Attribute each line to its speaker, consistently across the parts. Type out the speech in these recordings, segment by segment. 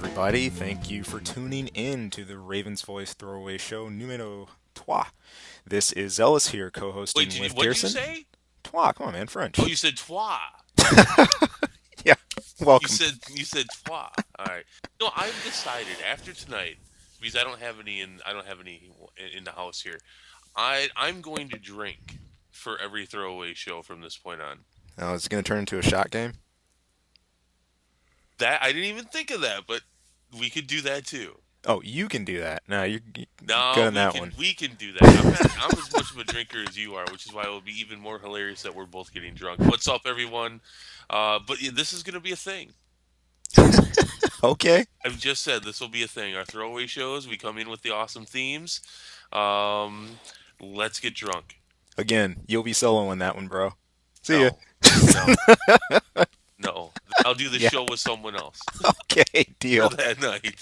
Speaker 1: everybody. Thank you for tuning in to the Raven's Voice Throwaway Show numero trois. This is Zealous here,
Speaker 2: Wait,
Speaker 1: co-hosting with
Speaker 2: what did you
Speaker 1: Pearson.
Speaker 2: say?
Speaker 1: Trois, come on, man,
Speaker 2: Oh,
Speaker 1: French.
Speaker 2: you said toi.
Speaker 1: Yeah,
Speaker 2: You
Speaker 1: welcome.
Speaker 2: said toi. All right. No, I've decided after tonight because I don't have any in the house here. I'm going to drink for every throwaway show from this point on.
Speaker 1: Oh, it's going to turn into a shot game?
Speaker 2: That I didn't even think of that, but we could do that too.
Speaker 1: Oh, you can do that. No, you're good
Speaker 2: No,
Speaker 1: on that one.
Speaker 2: we can do that. I'm as much of a drinker as you are, which is why it will be even more hilarious that we're both getting drunk. What's up, everyone? But yeah, this is going to be a thing.
Speaker 1: Okay.
Speaker 2: I've just said this will be a thing. Our throwaway shows, we come in with the awesome themes. Um, let's get drunk.
Speaker 1: Again, you'll be soloing that one, bro. See ya.
Speaker 2: No, no, no. I'll do the
Speaker 1: Yeah,
Speaker 2: show with someone else
Speaker 1: okay,
Speaker 2: for
Speaker 1: deal.
Speaker 2: that night.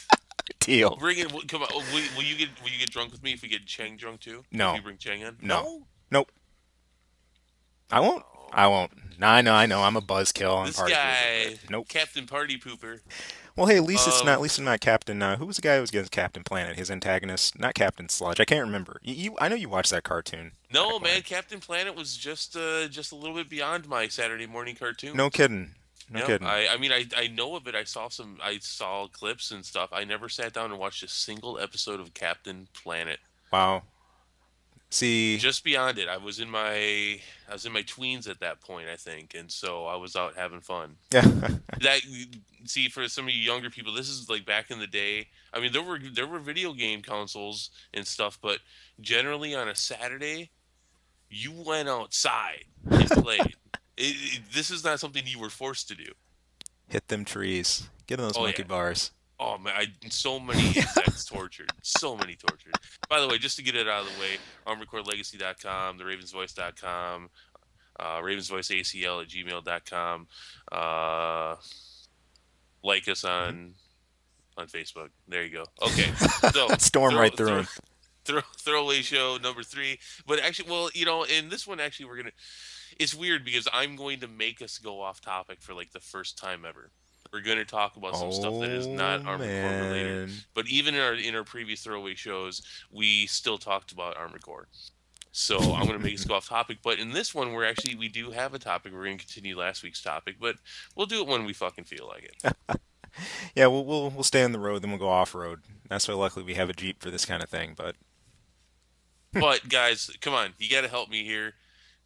Speaker 2: I'll
Speaker 1: Deal.
Speaker 2: bring in. Come on. Will you get drunk with me if we get Chang drunk too? If
Speaker 1: No,
Speaker 2: we bring Chang in?
Speaker 1: no,
Speaker 2: No.
Speaker 1: nope. I won't.
Speaker 2: Oh,
Speaker 1: I won't. No, I know. I'm a buzzkill. I'm a
Speaker 2: this
Speaker 1: party pooper, but
Speaker 2: guy,
Speaker 1: nope.
Speaker 2: Captain Party Pooper.
Speaker 1: Well, hey, at least it's not. At
Speaker 2: Um,
Speaker 1: least it's not Captain. Who was the guy who was against Captain Planet? His antagonist, not Captain Sludge. I can't remember. I know you watched that cartoon
Speaker 2: no,
Speaker 1: back
Speaker 2: man.
Speaker 1: when.
Speaker 2: Captain Planet was just a little bit beyond my Saturday morning
Speaker 1: No
Speaker 2: cartoons.
Speaker 1: kidding. No
Speaker 2: Yep.
Speaker 1: kidding.
Speaker 2: I mean I know of it. I saw clips and stuff. I never sat down and watched a single episode of Captain Planet.
Speaker 1: Wow. See,
Speaker 2: Just beyond it. I was in my tweens at that point, I think, and so I was out having fun.
Speaker 1: yeah.
Speaker 2: That see for some of you younger people, this is like back in the day. I mean, there were video game consoles and stuff, but generally on a Saturday, you went outside and played. This is not something you were forced to do.
Speaker 1: Hit them trees. Get in those
Speaker 2: Oh
Speaker 1: monkey
Speaker 2: yeah.
Speaker 1: bars.
Speaker 2: Oh man, so many insects tortured. So many tortured. By the way, just to get it out of the way, unrecordlegacy.com, theravensvoice.com, ravensvoiceacl at gmail.com. Uh, like us
Speaker 1: Mhm.
Speaker 2: on Facebook. There you go. Okay. So
Speaker 1: Storm
Speaker 2: throw
Speaker 1: right through
Speaker 2: throw
Speaker 1: him.
Speaker 2: throwaway show number three. But actually, well, in this one actually we're gonna it's weird because I'm going to make us go off topic for like the first time ever. We're going to talk about some stuff that is not
Speaker 1: Oh
Speaker 2: Armored Core related.
Speaker 1: man.
Speaker 2: But even in our previous throwaway shows, we still talked about Armored Core. So I'm going to make us go off topic. But in this one, we do have a topic. We're going to continue last week's topic, but we'll do it when we fucking feel like it.
Speaker 1: Yeah, we'll stay on the road, then we'll go off road. That's why luckily we have a Jeep for this kind of thing. But
Speaker 2: But guys, come on, you got to help me here.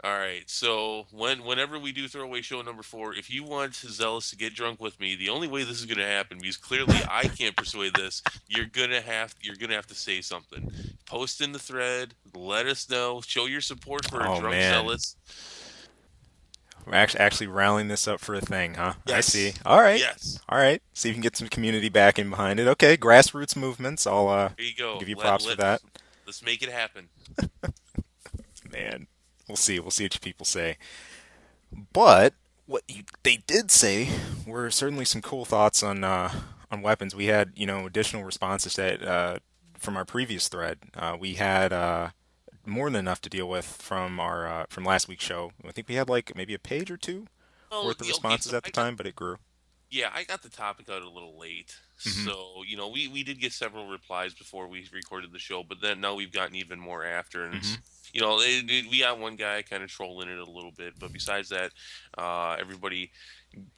Speaker 2: All right. So whenever we do throwaway show number four, if you want Zealous to get drunk with me, the only way this is gonna happen, because clearly I can't persuade this, you're gonna have to say something. Post in the thread, let us know, show your support for a
Speaker 1: oh
Speaker 2: drunk
Speaker 1: man,
Speaker 2: Zealous.
Speaker 1: we're actually rallying this up for a thing, huh? I see.
Speaker 2: Yes.
Speaker 1: All right,
Speaker 2: Yes.
Speaker 1: all right. See if you can get some community backing behind it. Okay, grassroots movements.
Speaker 2: There you go.
Speaker 1: Give you props for that.
Speaker 2: Let's make it happen.
Speaker 1: Man, we'll see what you people say. But they did say were certainly some cool thoughts on weapons. We had additional responses that from our previous thread. We had more than enough to deal with from our from last week's show. I think we had like maybe a page or two
Speaker 2: Well,
Speaker 1: worth of
Speaker 2: okay,
Speaker 1: responses
Speaker 2: so
Speaker 1: at the time, but it grew.
Speaker 2: I got the topic out a little late.
Speaker 1: Hmm.
Speaker 2: So, we did get several replies before we recorded the show, but then now we've gotten even more after. And,
Speaker 1: Hmm.
Speaker 2: we got one guy kind of trolling it a little bit. But besides that, everybody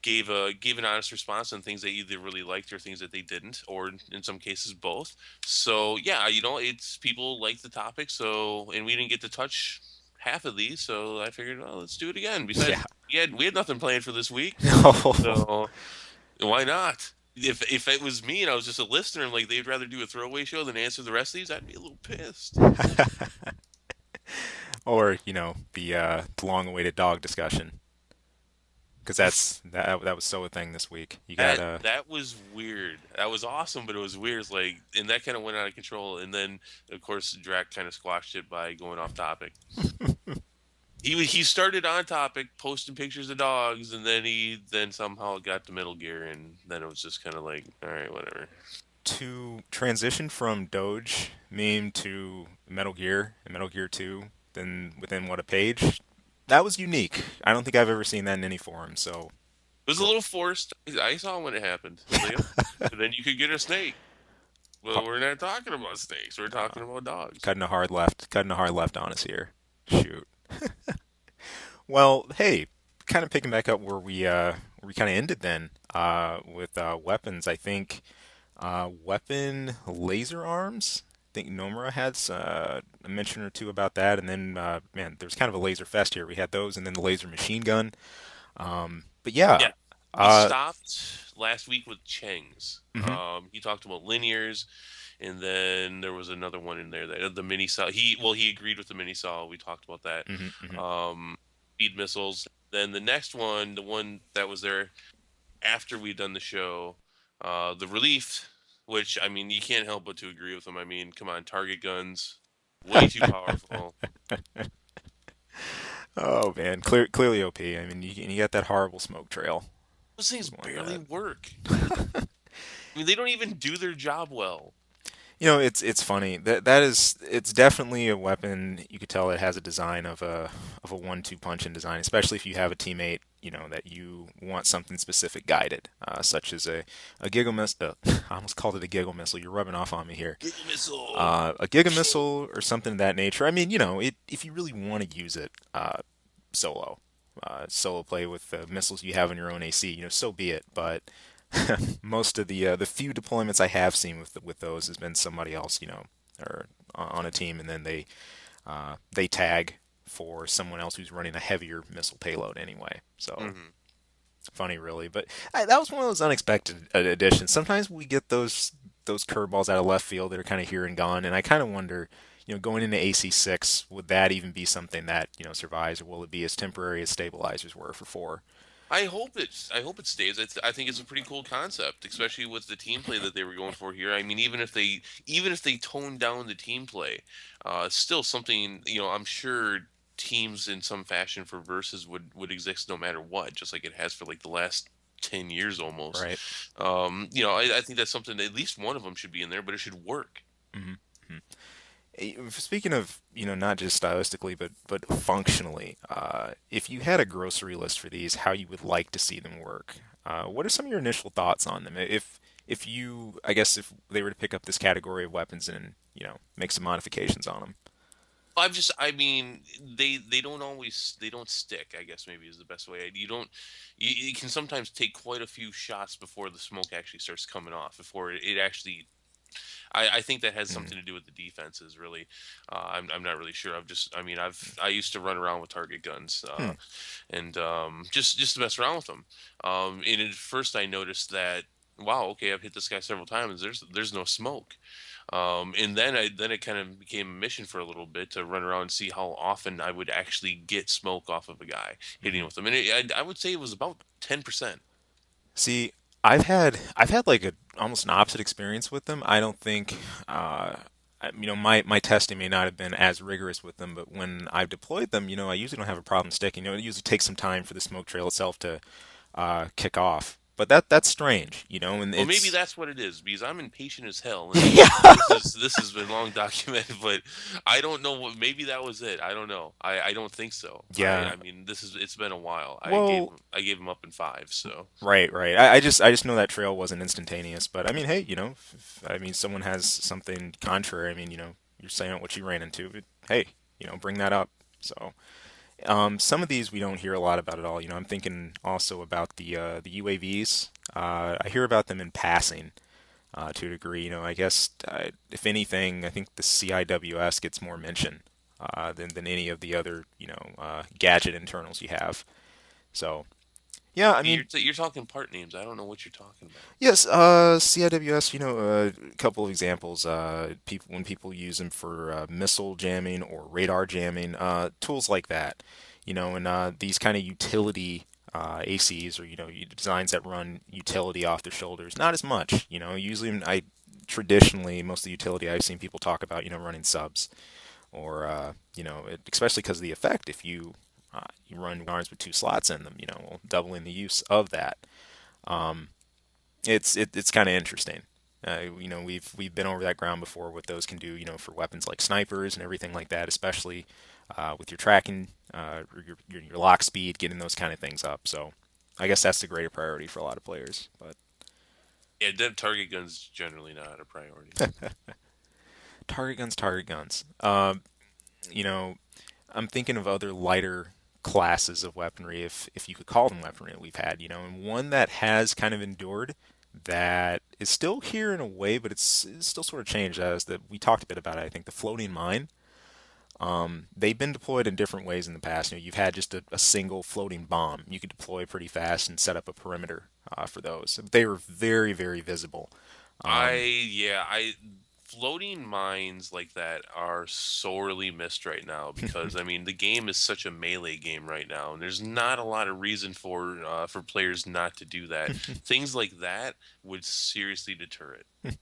Speaker 2: gave an honest response on things they either really liked or things that they didn't, or in some cases, both. So, yeah, it's people like the topic. So, and we didn't get to touch half of these. So I figured, well, let's do it again. Besides,
Speaker 1: Yeah.
Speaker 2: we had nothing planned for this week.
Speaker 1: No.
Speaker 2: So. Why not? If it was me and I was just a listener and like they'd rather do a throwaway show than answer the rest of these, I'd be a little pissed.
Speaker 1: Or the long-awaited dog discussion because that was so a thing this week. You got
Speaker 2: That was weird. That was awesome, but it was weird. It's like, and that kind of went out of control. And then, of course, Drac kind of squashed it by going off topic. He started on topic, posting pictures of dogs, and then somehow got to Metal Gear, and then it was just kind of like, all right, whatever.
Speaker 1: to transition from Doge meme to Metal Gear and Metal Gear 2, then within what a page, that was unique. I don't think I've ever seen that in any forum. So
Speaker 2: It was a little forced. I saw when it happened, Leo. But then you could get a snake. Well, we're not talking about snakes. We're talking about dogs.
Speaker 1: Cutting a hard left on us here. Shoot. Well, hey, kind of picking back up where we kind of ended then with weapons. I think weapon laser arms. I think Nomura had a mention or two about that, and then man, there's kind of a laser fest here. We had those, and then the laser machine gun. But yeah,
Speaker 2: Yeah, we
Speaker 1: uh,
Speaker 2: stopped last week with Cheng's.
Speaker 1: mhm,
Speaker 2: He talked about linears, and then there was another one in there that the mini saw. He agreed with the mini saw. We talked about that.
Speaker 1: mhm, mhm.
Speaker 2: Speed missiles. Then the next one, the one that was there after we'd done the show, the relief, which I mean you can't help but to agree with him. I mean, come on, target guns, way too powerful.
Speaker 1: Oh man, clearly OP. I mean, you got that horrible smoke trail.
Speaker 2: Those things
Speaker 1: Something like
Speaker 2: barely
Speaker 1: that.
Speaker 2: work. I mean, they don't even do their job well.
Speaker 1: It's funny that is it's definitely a weapon. You could tell it has a design of a 1-2 punch in design, especially if you have a teammate, that you want something specific guided, such as a giggle missile. I almost called it a giggle missile. You're rubbing off on me here.
Speaker 2: Giggle missile.
Speaker 1: A giga missile or something of that nature. I mean, if you really want to use it solo, solo play with the missiles you have in your own AC, so be it. But most of the few deployments I have seen with those has been somebody else, or on a team, and then they tag for someone else who's running a heavier missile payload anyway. So
Speaker 2: Hmm.
Speaker 1: funny, really. But that was one of those unexpected additions. Sometimes we get those curveballs out of left field that are kind of here and gone, and I kind of wonder, going into AC6, would that even be something that survives, or will it be as temporary as stabilizers were for four?
Speaker 2: I hope it stays. I think it's a pretty cool concept, especially with the team play that they were going for here. I mean, even if they tone down the team play, still something, I'm sure teams in some fashion for versus would exist no matter what, just like it has for like the last 10 years almost.
Speaker 1: Right.
Speaker 2: I think that's something that at least one of them should be in there, but it should work.
Speaker 1: Hmm. Speaking of, not just stylistically, but functionally, if you had a grocery list for these, how you would like to see them work, what are some of your initial thoughts on them? If you, I guess, if they were to pick up this category of weapons and make some modifications on them.
Speaker 2: I mean, they don't stick. I guess maybe is the best way. You can sometimes take quite a few shots before the smoke actually starts coming off. Before it actually, I think that has
Speaker 1: Mm.
Speaker 2: something to do with the defenses. Really, I'm not really sure. I used to run around with target guns,
Speaker 1: Hmm.
Speaker 2: and just to mess around with them. And at first, I noticed that wow, okay, I've hit this guy several times. There's no smoke. And then it kind of became a mission for a little bit to run around and see how often I would actually get smoke off of a guy hitting
Speaker 1: Hmm.
Speaker 2: with them, and I would say it was about 10%.
Speaker 1: See, I've had like a almost an opposite experience with them. I don't think, my testing may not have been as rigorous with them, but when I've deployed them, I usually don't have a problem sticking. It usually takes some time for the smoke trail itself to kick off. But that's strange, and
Speaker 2: Well, maybe
Speaker 1: it's
Speaker 2: that's what it is because I'm impatient as hell, and
Speaker 1: yeah.
Speaker 2: this has been long documented. But I don't know what. Maybe that was it. I don't know. I don't think so.
Speaker 1: Yeah.
Speaker 2: I mean, it's been a while.
Speaker 1: Well,
Speaker 2: I gave him up in five. So
Speaker 1: right. I just know that trail wasn't instantaneous, but I mean, hey, I mean, someone has something contrary. I mean, you're saying what you ran into. But, hey, bring that up. So. Some of these we don't hear a lot about at all. I'm thinking also about the UAVs. I hear about them in passing to a degree. I guess if anything, I think the CIWS gets more mention than any of the other gadget internals you have. So yeah, I mean,
Speaker 2: you're talking part names. I don't know what you're talking about.
Speaker 1: yes, CIWS. A couple of examples. People when people use them for missile jamming or radar jamming, tools like that. And these kind of utility ACs or designs that run utility off their shoulders. Not as much. Usually I traditionally most of the utility I've seen people talk about. Running subs or especially because of the effect. If you run arms with two slots in them, doubling the use of that. Um, it's kind of interesting. We've been over that ground before. What those can do, for weapons like snipers and everything like that, especially with your tracking, your lock speed, getting those kind of things up. So I guess that's the greater priority for a lot of players. But
Speaker 2: Yeah, dead target guns generally not a priority.
Speaker 1: target guns, target guns. You know, I'm thinking of other lighter classes of weaponry, if you could call them weaponry that we've had. And one that has kind of endured, that is still here in a way, but it's still sort of changed. As that we talked a bit about it, I think the floating mine. They've been deployed in different ways in the past. You've had just a single floating bomb you could deploy pretty fast and set up a perimeter for those. They were very, very visible. Um,
Speaker 2: I floating mines like that are sorely missed right now because I mean the game is such a melee game right now, and there's not a lot of reason for players not to do that. Things like that would seriously deter it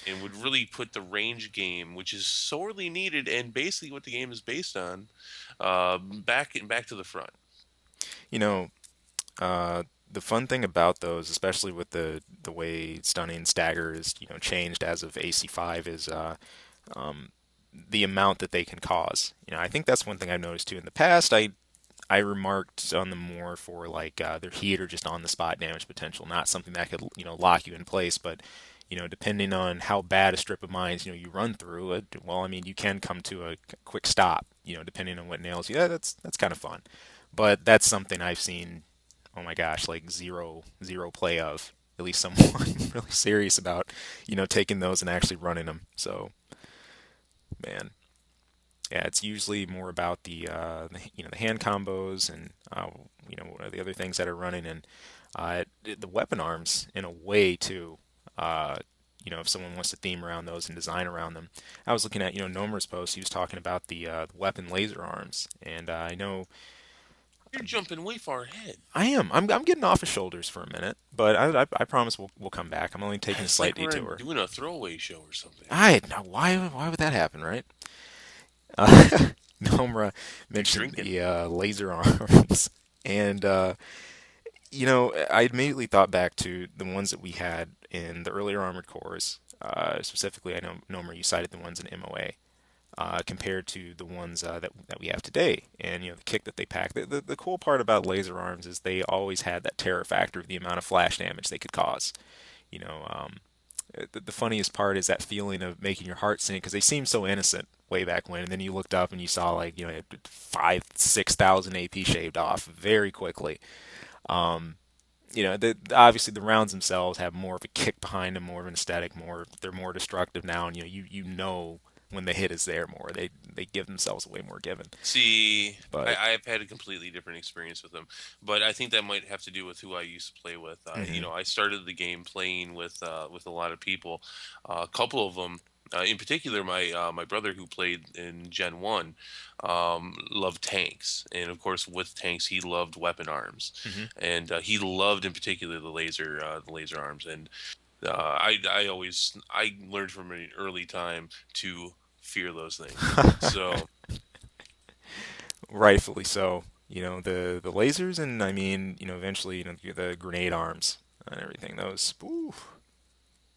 Speaker 2: and would really put the range game, which is sorely needed and basically what the game is based on, back to the front.
Speaker 1: you know, the fun thing about those, especially with the way stunning stagger is changed as of AC5, is the amount that they can cause. I think that's one thing I've noticed too. In the past, I remarked on them more for like their heat or just on the spot damage potential, not something that could lock you in place. But depending on how bad a strip of mines you run through, well, I mean, you can come to a quick stop. Depending on what nails you. Yeah, that's kind of fun. But that's something I've seen. Oh my gosh, like zero play of. At least someone really serious about taking those and actually running them. So man, yeah, it's usually more about the hand combos and what are the other things that are running and the weapon arms in a way too. Uh, if someone wants to theme around those and design around them. I was looking at Nomer's post. He was talking about the weapon laser arms, and I know
Speaker 2: You're jumping way far ahead.
Speaker 1: I am. I'm getting off his shoulders for a minute, but I promise we'll come back. I'm only taking a
Speaker 2: It's
Speaker 1: slight
Speaker 2: like we're
Speaker 1: detour.
Speaker 2: doing a throwaway show or something.
Speaker 1: I now why would that happen, right? Uh, Nomura
Speaker 2: You're
Speaker 1: mentioned
Speaker 2: drinking.
Speaker 1: the laser arms, and I immediately thought back to the ones that we had in the earlier Armored Cores. Specifically, I know Nomura, you cited the ones in MOA. Compared to the ones that we have today, and the kick that they pack. The cool part about laser arms is they always had that terror factor of the amount of flash damage they could cause. You know, um, the funniest part is that feeling of making your heart sink because they seemed so innocent way back when, and then you looked up and you saw like 5,000-6,000 AP shaved off very quickly. Um, obviously the rounds themselves have more of a kick behind them, more of an aesthetic, more they're more destructive now, and you know when the hit is there more. They give themselves way more given.
Speaker 2: See,
Speaker 1: But
Speaker 2: I've had a completely different experience with them, but I think that might have to do with who I used to play with.
Speaker 1: mhm.
Speaker 2: I started the game playing with a lot of people. A couple of them, in particular, my brother who played in Gen One, loved tanks, and of course, with tanks, he loved weapon arms,
Speaker 1: Mhm.
Speaker 2: and he loved in particular the laser arms. And I learned from an early time to fear those things. So
Speaker 1: Rightfully so. The lasers, and I mean eventually the grenade arms and everything. Those oof,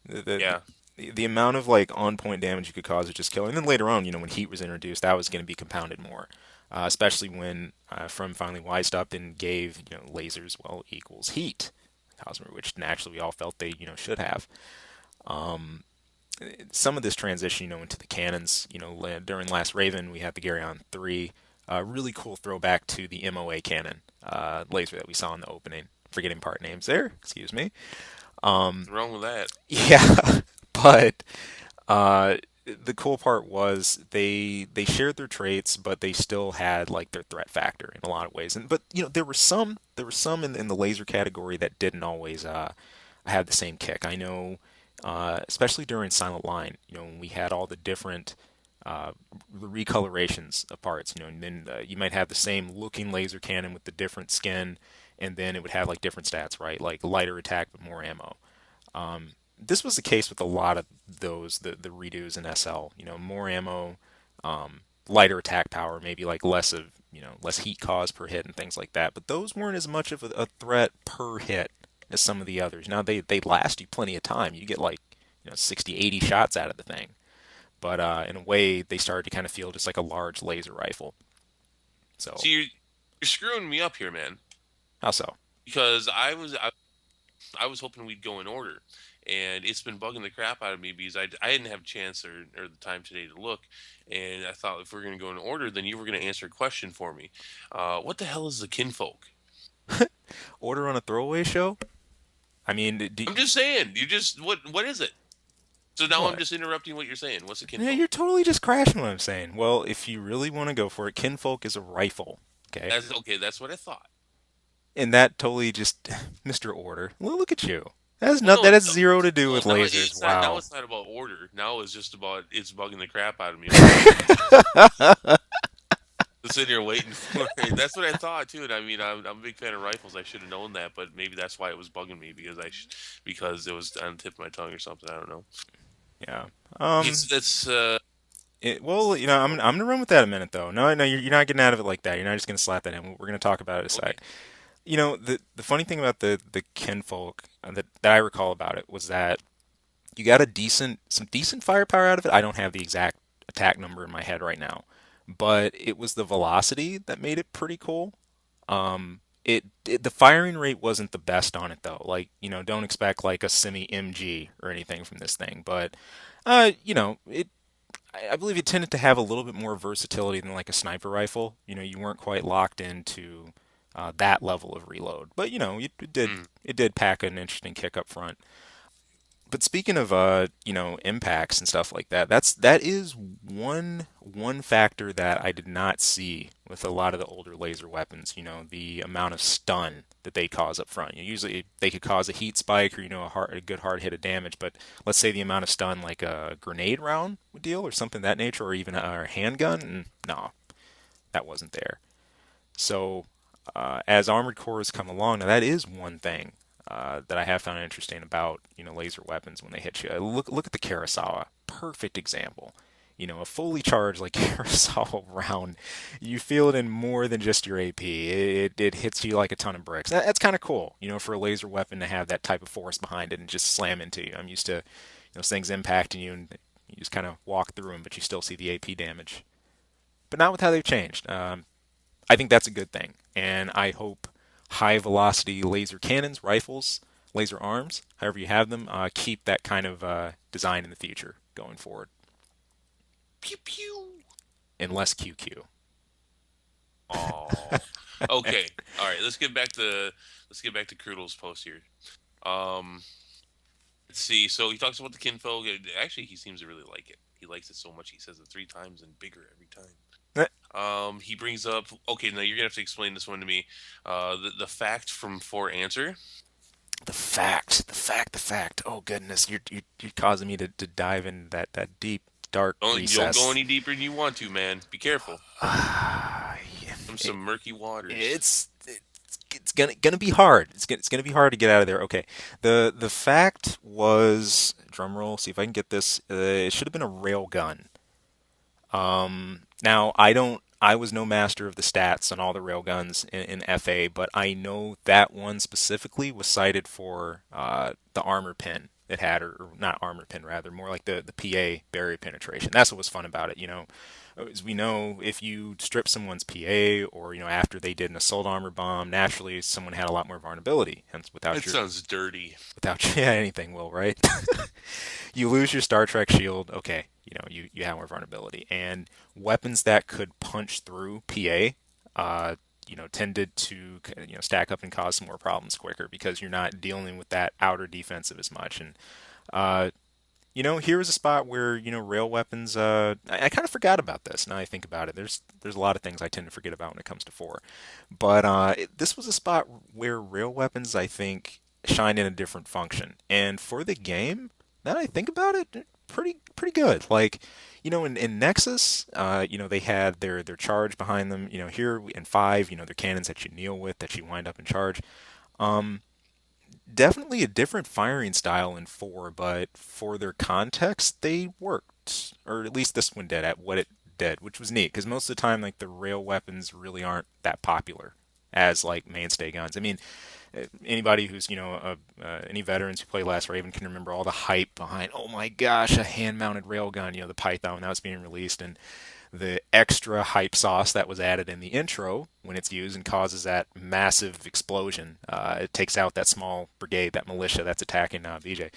Speaker 1: the, the
Speaker 2: yeah.
Speaker 1: the amount of like on point damage you could cause is just killing. And then later on, when heat was introduced, that was going to be compounded more. Especially when From finally wised up and gave lasers well equals heat, Cosmer, which naturally we all felt they should have. Um, some of this transition, into the cannons, during Last Raven, we had the Garyon 3, really cool throwback to the MOA cannon laser that we saw in the opening. Forgetting part names there, excuse me.
Speaker 2: What's wrong with that?
Speaker 1: Yeah, but the cool part was they shared their traits, but they still had like their threat factor in a lot of ways. And but there were some in the laser category that didn't always have the same kick. I know, especially during Silent Line, when we had all the different uh, recolorations of parts, and then you might have the same looking laser cannon with the different skin, and then it would have like different stats, right? Like lighter attack but more ammo. This was the case with a lot of those the redos in SL. More ammo, lighter attack power, maybe like less heat cause per hit and things like that. But those weren't as much of a threat per hit as some of the others. Now they last you plenty of time. You get like 60, 80 shots out of the thing. But in a way, they started to kind of feel just like a large laser rifle. So
Speaker 2: See, you're screwing me up here, man.
Speaker 1: how so?
Speaker 2: because I was hoping we'd go in order, and it's been bugging the crap out of me because I didn't have a chance or the time today to look, and I thought if we're going to go in order, then you were going to answer a question for me. What the hell is the kinfolk?
Speaker 1: Order on a throwaway show? I mean,
Speaker 2: I'm just saying. You just what is it? So now I'm
Speaker 1: what?
Speaker 2: just interrupting what you're saying. What's a
Speaker 1: Yeah,
Speaker 2: kinfolk?
Speaker 1: you're totally just crashing what I'm saying. Well, if you really want to go for it, Kinfolk is a rifle, okay?
Speaker 2: That's okay. That's what I thought.
Speaker 1: And that totally just, Mr. Order. Well, look at you.
Speaker 2: Well,
Speaker 1: That
Speaker 2: no,
Speaker 1: has
Speaker 2: no,
Speaker 1: zero to do
Speaker 2: well,
Speaker 1: with
Speaker 2: now
Speaker 1: lasers.
Speaker 2: it's not. Now
Speaker 1: Wow.
Speaker 2: it's not about order. Now it's just about it's bugging the crap out of me. I'm sitting here waiting for it. That's what I thought too. And I mean, I'm a big fan of rifles. I should have known that, but maybe that's why it was bugging me because because it was on the tip of my tongue or something. I don't know.
Speaker 1: Yeah.
Speaker 2: It's that's
Speaker 1: Well, I'm gonna run with that a minute though. No, no, you're not getting out of it like that. You're not just gonna slap that in. We're gonna talk about it a
Speaker 2: okay.
Speaker 1: sec. The funny thing about the kinfolk that I recall about it was that you got some decent firepower out of it. I don't have the exact attack number in my head right now, but it was the velocity that made it pretty cool. The firing rate wasn't the best on it though. Like, don't expect like a semi MG or anything from this thing, but it I believe it tended to have a little bit more versatility than like a sniper rifle. You weren't quite locked into that level of reload, but
Speaker 2: Hmm.
Speaker 1: it did pack an interesting kick up front. But speaking of impacts and stuff like that, that is one factor that I did not see with a lot of the older laser weapons. The amount of stun that they cause up front. Usually they could cause a heat spike or a good hard hit of damage, but let's say the amount of stun like a grenade round would deal or something of that nature, or even a handgun. No, that wasn't there. So, as armored cores come along, now that is one thing that I have found interesting about laser weapons when they hit you. Look at the Kurosawa, perfect example. A fully charged like Kurosawa round, you feel it in more than just your AP. It hits you like a ton of bricks. That's kind of cool, for a laser weapon to have that type of force behind it and just slam into you. I'm used to those things impacting you and you just kind of walk through them, but you still see the AP damage. But not with how they've changed. I think that's a good thing. And I hope high velocity laser cannons, rifles, laser arms, however you have them, keep that kind of design in the future going forward.
Speaker 2: Pew pew.
Speaker 1: And less QQ.
Speaker 2: Oh. Okay. All right. Let's get back to Kurtle's post here. Um. Let's see. So he talks about the kinfolk. Actually, he seems to really like it. He likes it so much he says it three times and bigger every time. He brings up. Okay, now you're gonna have to explain this one to me. The fact from For Answer.
Speaker 1: The fact. Oh goodness, you're causing me to dive in that deep dark
Speaker 2: Don't go
Speaker 1: recess.
Speaker 2: any deeper than you want to, man. Be careful. Some
Speaker 1: It,
Speaker 2: murky waters.
Speaker 1: it's gonna be hard. It's gonna be hard to get out of there. Okay, the fact was drum roll. See if I can get this. It should have been a rail gun. Now I don't. I was no master of the stats on all the railguns in FA, but I know that one specifically was cited for the armor pin it had, or not armor pin, rather, more like the PA barrier penetration. That's what was fun about it. As we know, if you strip someone's PA, or after they did an assault armor bomb, naturally someone had a lot more vulnerability. Hence,
Speaker 2: It sounds dirty.
Speaker 1: yeah, anything will, right? You lose your Star Trek shield, okay, you have more vulnerability. And weapons that could punch through PA, tended to stack up and cause some more problems quicker because you're not dealing with that outer defensive as much. And uh, here was a spot where rail weapons. I kind of forgot about this. Now I think about it. There's a lot of things I tend to forget about when it comes to four, but this was a spot where rail weapons I think shine in a different function. And for the game, now that I think about it, pretty good. Like in Nexus, they had their charge behind them. Here in five, their cannons that you kneel with that you wind up in charge. Um, Definitely a different firing style in four, but for their context, they worked, or at least this one did at what it did, which was neat because most of the time, like the rail weapons really aren't that popular as like mainstay guns. I mean, anybody who's any veterans who play Last Raven can remember all the hype behind. Oh my gosh, a hand-mounted railgun, the Python when that was being released, and the extra hype sauce that was added in the intro when it's used and causes that massive explosion. It takes out that small brigade, that militia that's attacking BJ.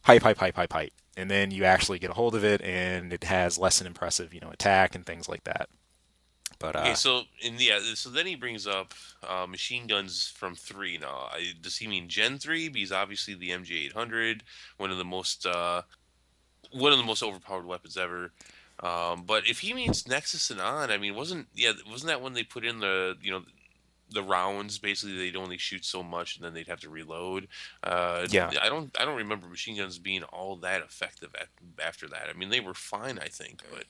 Speaker 1: Hype, hype, hype, hype, hype. And then you actually get a hold of it, and it has less than impressive, attack and things like that. But
Speaker 2: Okay, so in yeah, so then he brings up machine guns from three. Now, does he mean Gen 3? Because obviously the MG 800, one of the most one of the most overpowered weapons ever. But if he means Nexus and on, I mean, wasn't that when they put in the rounds? Basically, they'd only shoot so much, and then they'd have to reload.
Speaker 1: yeah,
Speaker 2: I don't remember machine guns being all that effective after that. I mean, they were fine, I think, but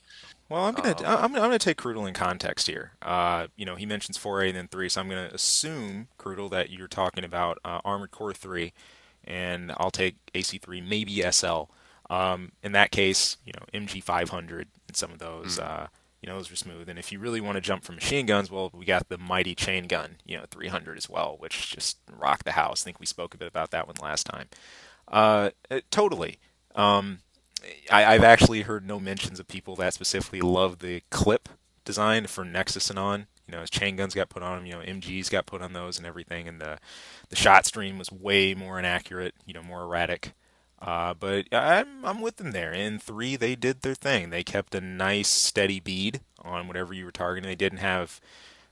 Speaker 1: well,
Speaker 2: um,
Speaker 1: I'm gonna take Crudel in context here. He mentions 4A and then 3, so I'm gonna assume Crudel that you're talking about Armored Core 3, and I'll take AC3, maybe SL. In that case, MG 500 and some of those,
Speaker 2: mm,
Speaker 1: those are smooth. And if you really want to jump from machine guns, well, we got the mighty chain gun, 300 as well, which just rocked the house. I think we spoke a bit about that one last time. Totally. Um, I've actually heard no mentions of people that specifically love the clip design for Nexus and on. His chain guns got put on them. MGs got put on those and everything, and the shot stream was way more inaccurate. More erratic. But I'm with them there. In 3, they did their thing. They kept a nice steady bead on whatever you were targeting. They didn't have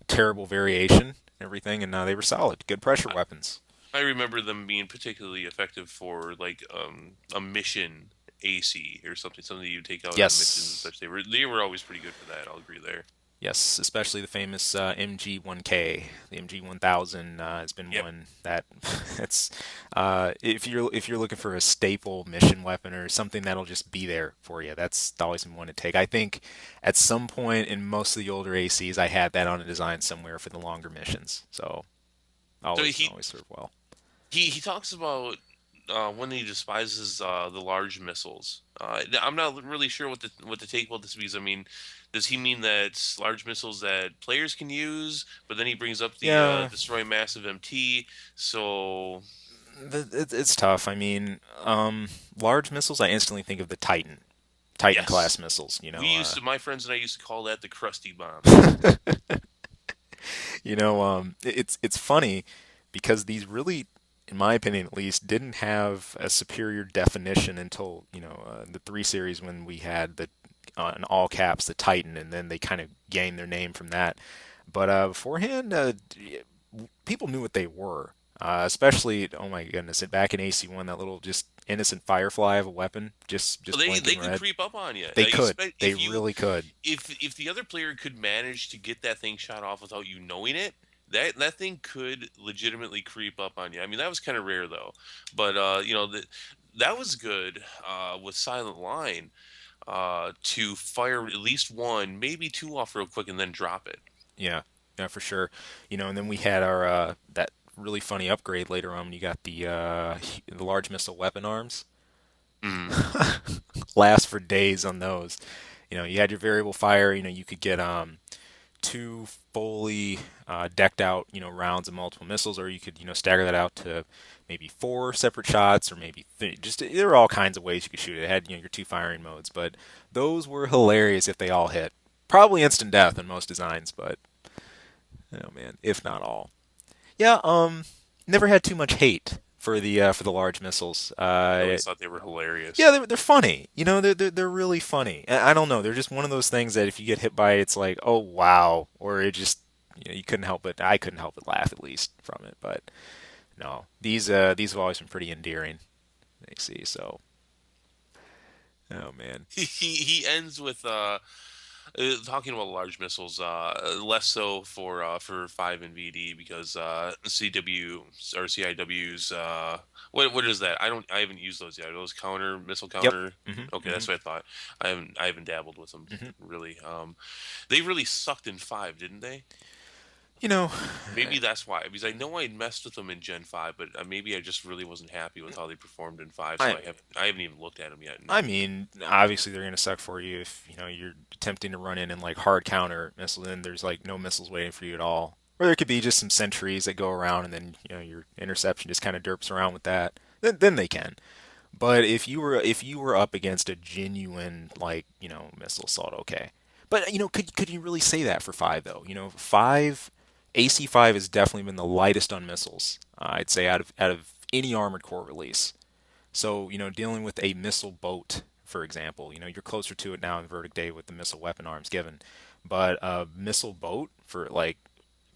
Speaker 1: terrible variation and everything, and they were solid. Good pressure weapons.
Speaker 2: I remember them being particularly effective for like a mission AC or something you take out on missions and
Speaker 1: Yes.
Speaker 2: such. They were always pretty good for that. I'll agree there.
Speaker 1: Yes, especially the famous MG1K, the MG1000 has been
Speaker 2: Yep.
Speaker 1: one that it's if you're looking for a staple mission weapon or something that'll just be there for you, that's always been one to take. I think at some point in most of the older ACs, I had that on a design somewhere for the longer missions, so
Speaker 2: So
Speaker 1: always
Speaker 2: he
Speaker 1: always served well.
Speaker 2: he talks about when he despises the large missiles. I'm not really sure what to take about this because I mean, does he mean that large missiles that players can use? But then he brings up the
Speaker 1: Yeah,
Speaker 2: destroy massive MT. So
Speaker 1: it's tough. I mean, large missiles, I instantly think of the Titan
Speaker 2: yes,
Speaker 1: class missiles.
Speaker 2: my friends and I used to call that the crusty bomb.
Speaker 1: It's funny because these really, in my opinion at least, didn't have a superior definition until the 3 series when we had the in all caps the Titan, and then they kind of gained their name from that. But beforehand, people knew what they were. Especially, oh my goodness, back in AC1, that little just innocent firefly of a weapon, just
Speaker 2: They
Speaker 1: blinking
Speaker 2: could
Speaker 1: red.
Speaker 2: creep up on you.
Speaker 1: They could, they
Speaker 2: If you
Speaker 1: really could.
Speaker 2: if the other player could manage to get that thing shot off without you knowing it, that thing could legitimately creep up on you. I mean, that was kind of rare though, but that was good with Silent Line to fire at least one, maybe two off real quick and then drop it.
Speaker 1: Yeah, yeah, for sure. And then we had our that really funny upgrade later on when you got the large missile weapon arms.
Speaker 2: Mm.
Speaker 1: Last for days on those. You had your variable fire. You could get 2 fully decked out rounds of multiple missiles, or you could stagger that out to maybe 4 separate shots, or maybe just there were all kinds of ways you could shoot it. It had your 2 firing modes, but those were hilarious if they all hit. Probably instant death in most designs, but oh man, if not all. Yeah, never had too much hate for the large missiles.
Speaker 2: I always thought they were
Speaker 1: Yeah,
Speaker 2: hilarious.
Speaker 1: they're funny. They're really funny. I don't know. They're just one of those things that if you get hit by it, it's like, oh wow, or it just you couldn't help it. I couldn't help but laugh at least from it. But no, these have always been pretty endearing. They see so. Oh man.
Speaker 2: He ends with talking about large missiles, less so for 5 and VD because CW or CIW's what is that? I haven't used those yet. Are those missile
Speaker 1: Yep.
Speaker 2: counter.
Speaker 1: Mhm.
Speaker 2: Okay,
Speaker 1: Mhm.
Speaker 2: that's what I thought. I haven't dabbled with them
Speaker 1: Mhm.
Speaker 2: really. They really sucked in 5, didn't they?
Speaker 1: You know,
Speaker 2: Maybe that's why. Because I know I messed with them in Gen 5, but maybe I just really wasn't happy with how they performed in 5, so
Speaker 1: I
Speaker 2: I haven't even looked at them yet.
Speaker 1: I mean, obviously they're gonna suck for you if you're attempting to run in like hard counter missiles, and there's like no missiles waiting for you at all. Or there could be just some sentries that go around, and then your interception just kind of derps around with that. Then they can. But if you were up against a genuine like missile assault, okay. But could you really say that for five though? Five AC5 has definitely been the lightest on missiles. I'd say out of any Armored Core release. So dealing with a missile boat, for example, you're closer to it now in Verdict Day with the missile weapon arms given, but a missile boat for like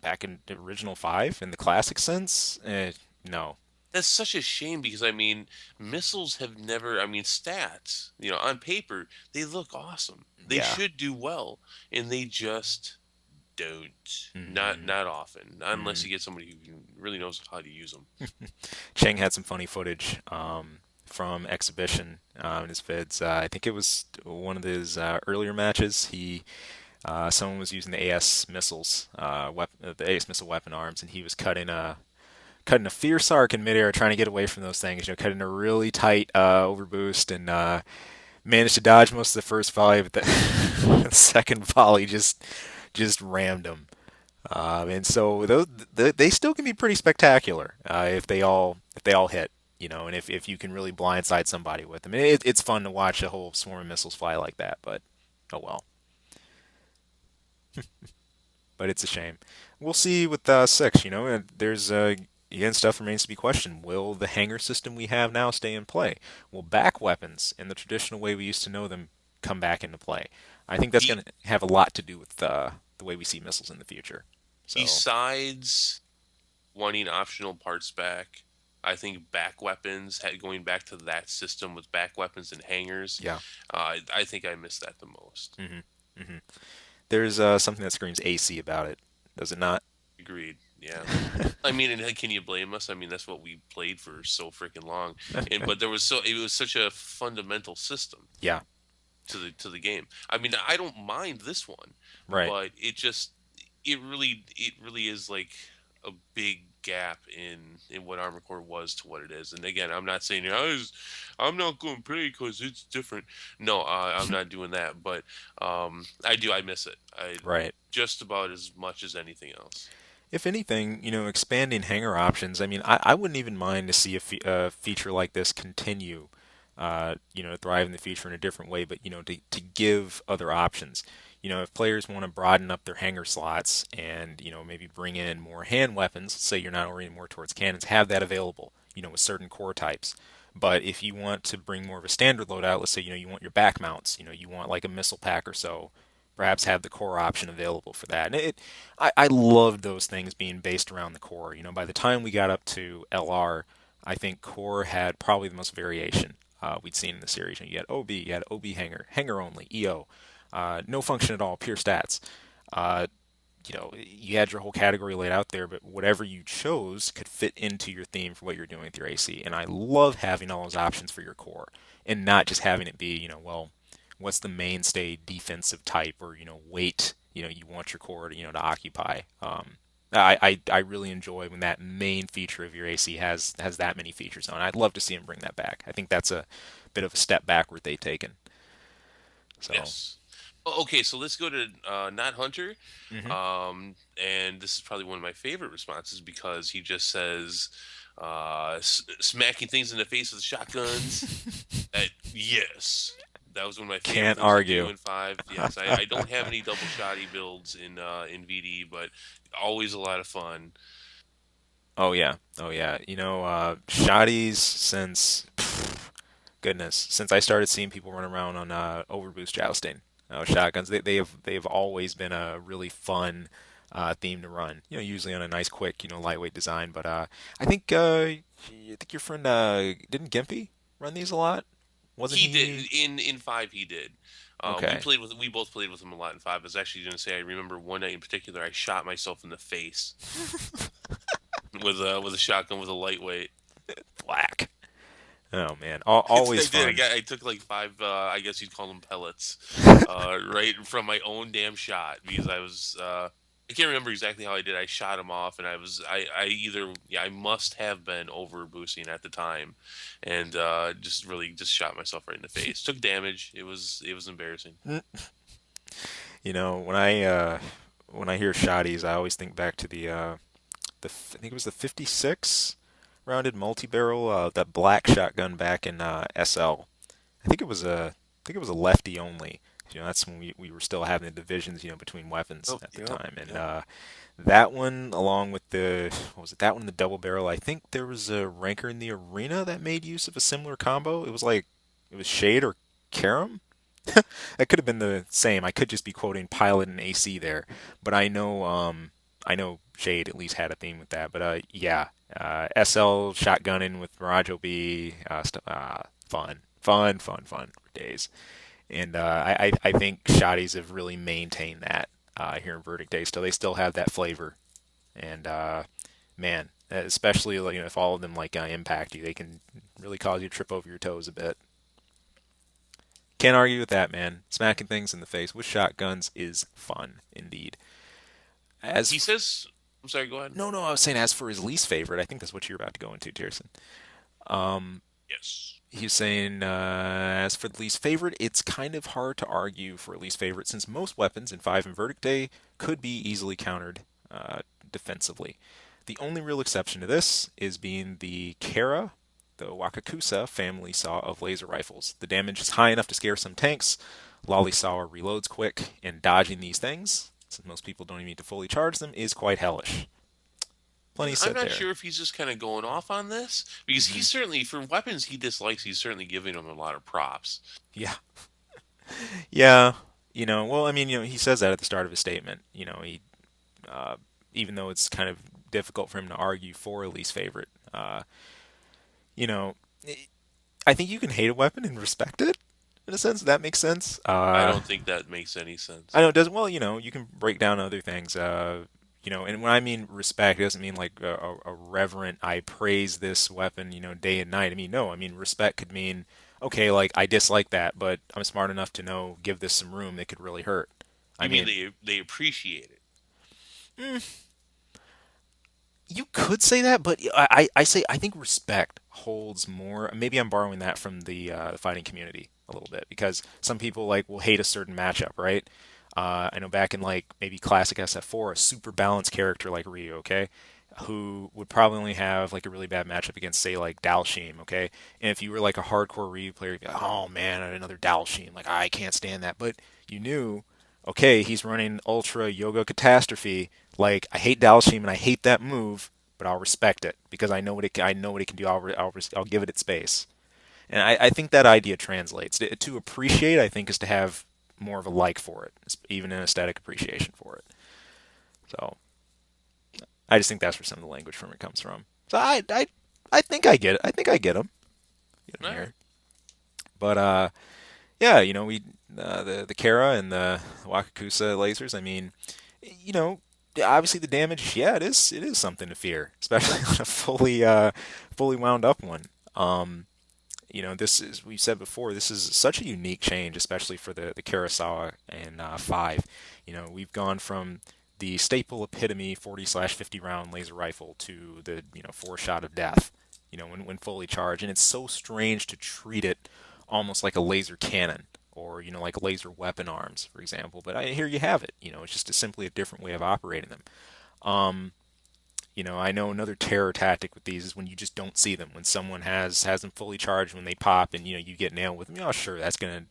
Speaker 1: back in the original five in the classic sense, no,
Speaker 2: That's such a shame because I mean, missiles have never. I mean, stats. On paper they look awesome. They
Speaker 1: yeah.
Speaker 2: should do well, and they just don't.
Speaker 1: hmm
Speaker 2: Not often, not unless
Speaker 1: hmm
Speaker 2: you get somebody who really knows how to use them.
Speaker 1: Cheng had some funny footage from exhibition in his vids. I think it was one of his earlier matches. Someone was using the AS missiles, the AS missile weapon arms, and he was cutting a fierce arc in midair, trying to get away from those things. Cutting a really tight overboost, and managed to dodge most of the first volley, but the second volley just rammed him. And so they still can be pretty spectacular if they all hit. And if you can really blindside somebody with them, it's fun to watch a whole swarm of missiles fly like that. But oh well. But it's a shame. We'll see with six. And there's again stuff remains to be questioned. Will the hanger system we have now stay in play? Will back weapons in the traditional way we used to know them come back into play? I think that's
Speaker 2: Be,
Speaker 1: going to have a lot to do with the way we see missiles in the future. So
Speaker 2: besides wanting optional parts back, I think back weapons, going back to that system with back weapons and hangers,
Speaker 1: yeah.
Speaker 2: I think I miss that the most.
Speaker 1: hmm hmm There's something that screams AC about it, does it not?
Speaker 2: Agreed. Yeah. I mean, and can you blame us? I mean, that's what we played for so freaking long, and but it was such a fundamental system
Speaker 1: Yeah.
Speaker 2: to the game. I mean, I don't mind this one,
Speaker 1: Right.
Speaker 2: but it really is like a big gap in what Armor Core was to what it is. And again, I'm not saying I'm not going to play because it's different. No, I'm not doing that. But I miss it. I
Speaker 1: Right.
Speaker 2: just about as much as anything else.
Speaker 1: If anything, expanding hanger options. I mean, I wouldn't even mind to see a feature like this continue, to thrive in the future in a different way, but to give other options. If players want to broaden up their hanger slots and maybe bring in more hand weapons, let's say you're not oriented more towards cannons, have that available. With certain core types. But if you want to bring more of a standard loadout, let's say you want your back mounts, you want like a missile pack or so, perhaps have the core option available for that. And I loved those things being based around the core. By the time we got up to LR, I think core had probably the most variation we'd seen in the series. You had OB, you had OB hanger, hanger only, EO, no function at all, pure stats. Uh, you had your whole category laid out there, but whatever you chose could fit into your theme for what you're doing with your AC. And I love having all those options for your core and not just having it be, well, what's the mainstay defensive type or, weight, you want your core to occupy. I really enjoy when that main feature of your AC has that many features on it. I'd love to see them bring that back. I think that's a bit of a step backward they've taken. So,
Speaker 2: Yes. Okay, so let's go to not Hunter,
Speaker 1: hmm
Speaker 2: and this is probably one of my favorite responses because he just says, smacking things in the face with shotguns. Yes, that was one of my favorite
Speaker 1: can't
Speaker 2: things to do
Speaker 1: argue.
Speaker 2: in five. Yes, I don't have any double shotty builds in VD, but always a lot of fun.
Speaker 1: Oh yeah, oh yeah. Shotties since goodness, since I started seeing people run around on overboost jousting, shotguns, they have always been a really fun theme to run. Usually on a nice, quick, lightweight design. But I think your friend didn't Gimpy run these a lot? Wasn't
Speaker 2: He did
Speaker 1: he?
Speaker 2: in five. He did.
Speaker 1: Okay.
Speaker 2: We both played with him a lot in five. I was actually going to say I remember one night in particular I shot myself in the face with a shotgun with a lightweight.
Speaker 1: Black. Oh man,
Speaker 2: I
Speaker 1: always
Speaker 2: did.
Speaker 1: fun.
Speaker 2: I took like five. I guess you'd call them pellets, right from my own damn shot because I was. I can't remember exactly how I did. I shot him off, and I either yeah I must have been over boosting at the time, and just really just shot myself right in the face. Took damage. It was embarrassing.
Speaker 1: When I hear shotties, I always think back to I think it was the 56 rounded multi-barrel that black shotgun back in SL. I think it was a lefty only. That's when we were still having the divisions, between weapons
Speaker 2: Oh,
Speaker 1: at the
Speaker 2: yep,
Speaker 1: time. And
Speaker 2: yep.
Speaker 1: that one, along with the, what was it? That one, the double barrel. I think there was a ranker in the arena that made use of a similar combo. It was Shade or Karam. That could have been the same. I could just be quoting Pilot and AC there, but I know Shade at least had a theme with that. But yeah, SL shotgunning with Mirage OB, fun for days. And I think shotties have really maintained that here in Verdict Day. Still, they still have that flavor, and man, especially like, if all of them like impact you, they can really cause you to trip over your toes a bit. Can't argue with that, man. Smacking things in the face with shotguns is fun indeed. As
Speaker 2: He
Speaker 1: f-
Speaker 2: says, I'm sorry, go ahead.
Speaker 1: no, no, I was saying as for his least favorite, I think that's what you're about to go into, Tierson. Um,
Speaker 2: Yes.
Speaker 1: he was saying, as for the least favorite, it's kind of hard to argue for a least favorite since most weapons in 5 and Verdict Day could be easily countered defensively. The only real exception to this is being the Kara, the Wakakusa family saw of laser rifles. The damage is high enough to scare some tanks. Lolly Saw reloads quick, and dodging these things, since most people don't even need to fully charge them, is quite hellish. Plenty
Speaker 2: I'm
Speaker 1: said
Speaker 2: not
Speaker 1: there.
Speaker 2: sure if he's just kind of going off on this because
Speaker 1: Hmm.
Speaker 2: he's certainly, for weapons he dislikes, he's certainly giving them a lot of props.
Speaker 1: Yeah, yeah. Well, I mean, he says that at the start of his statement. Uh, Even though it's kind of difficult for him to argue for a least favorite, you know, I think you can hate a weapon and respect it in a sense. That makes sense.
Speaker 2: I don't think that makes any
Speaker 1: I
Speaker 2: sense.
Speaker 1: know it doesn't. Well, you can break down other things. And when I mean respect, it doesn't mean like a reverent. I praise this weapon, day and night. I mean, no. I mean, respect could mean, okay, like I dislike that, but I'm smart enough to know give this some room that could really hurt. I
Speaker 2: You mean
Speaker 1: mean,
Speaker 2: they appreciate it?
Speaker 1: you could say that, but I say I think respect holds more. Maybe I'm borrowing that from the fighting community a little bit because some people like will hate a certain matchup, right? I know back in like maybe classic SF4, a super balanced character like Ryu, okay, who would probably only have like a really bad matchup against say like Dalshim, okay, and if you were like a hardcore Ryu player, you'd be like, oh man, another Dalshim, like I can't stand that, but you knew okay, he's running Ultra Yoga Catastrophe. Like I hate Dalshim and I hate that move, but I'll respect it because I know what it can do. I'll give it its space. And I think that idea translates. To appreciate, I think, is to have more of a like for it, even an aesthetic appreciation for it. So I just think that's where some of the language from it comes from. So I think I get it. I think I get him
Speaker 2: All right.
Speaker 1: here. But yeah, we the Kara and the Wakakusa lasers. I mean, you know, obviously the damage. Yeah, it is something to fear, especially on a fully wound up one. Um, this is we've said before. This is such a unique change, especially for the Kurosawa and 5. We've gone from the staple epitome 40/50 round laser rifle to the 4 shot of death. When fully charged, and it's so strange to treat it almost like a laser cannon or like laser weapon arms, for example. But here you have it. It's just simply a different way of operating them. Um, I know another terror tactic with these is when you just don't see them. When someone has them fully charged, when they pop, and you get nailed with them. Oh, sure, that's gonna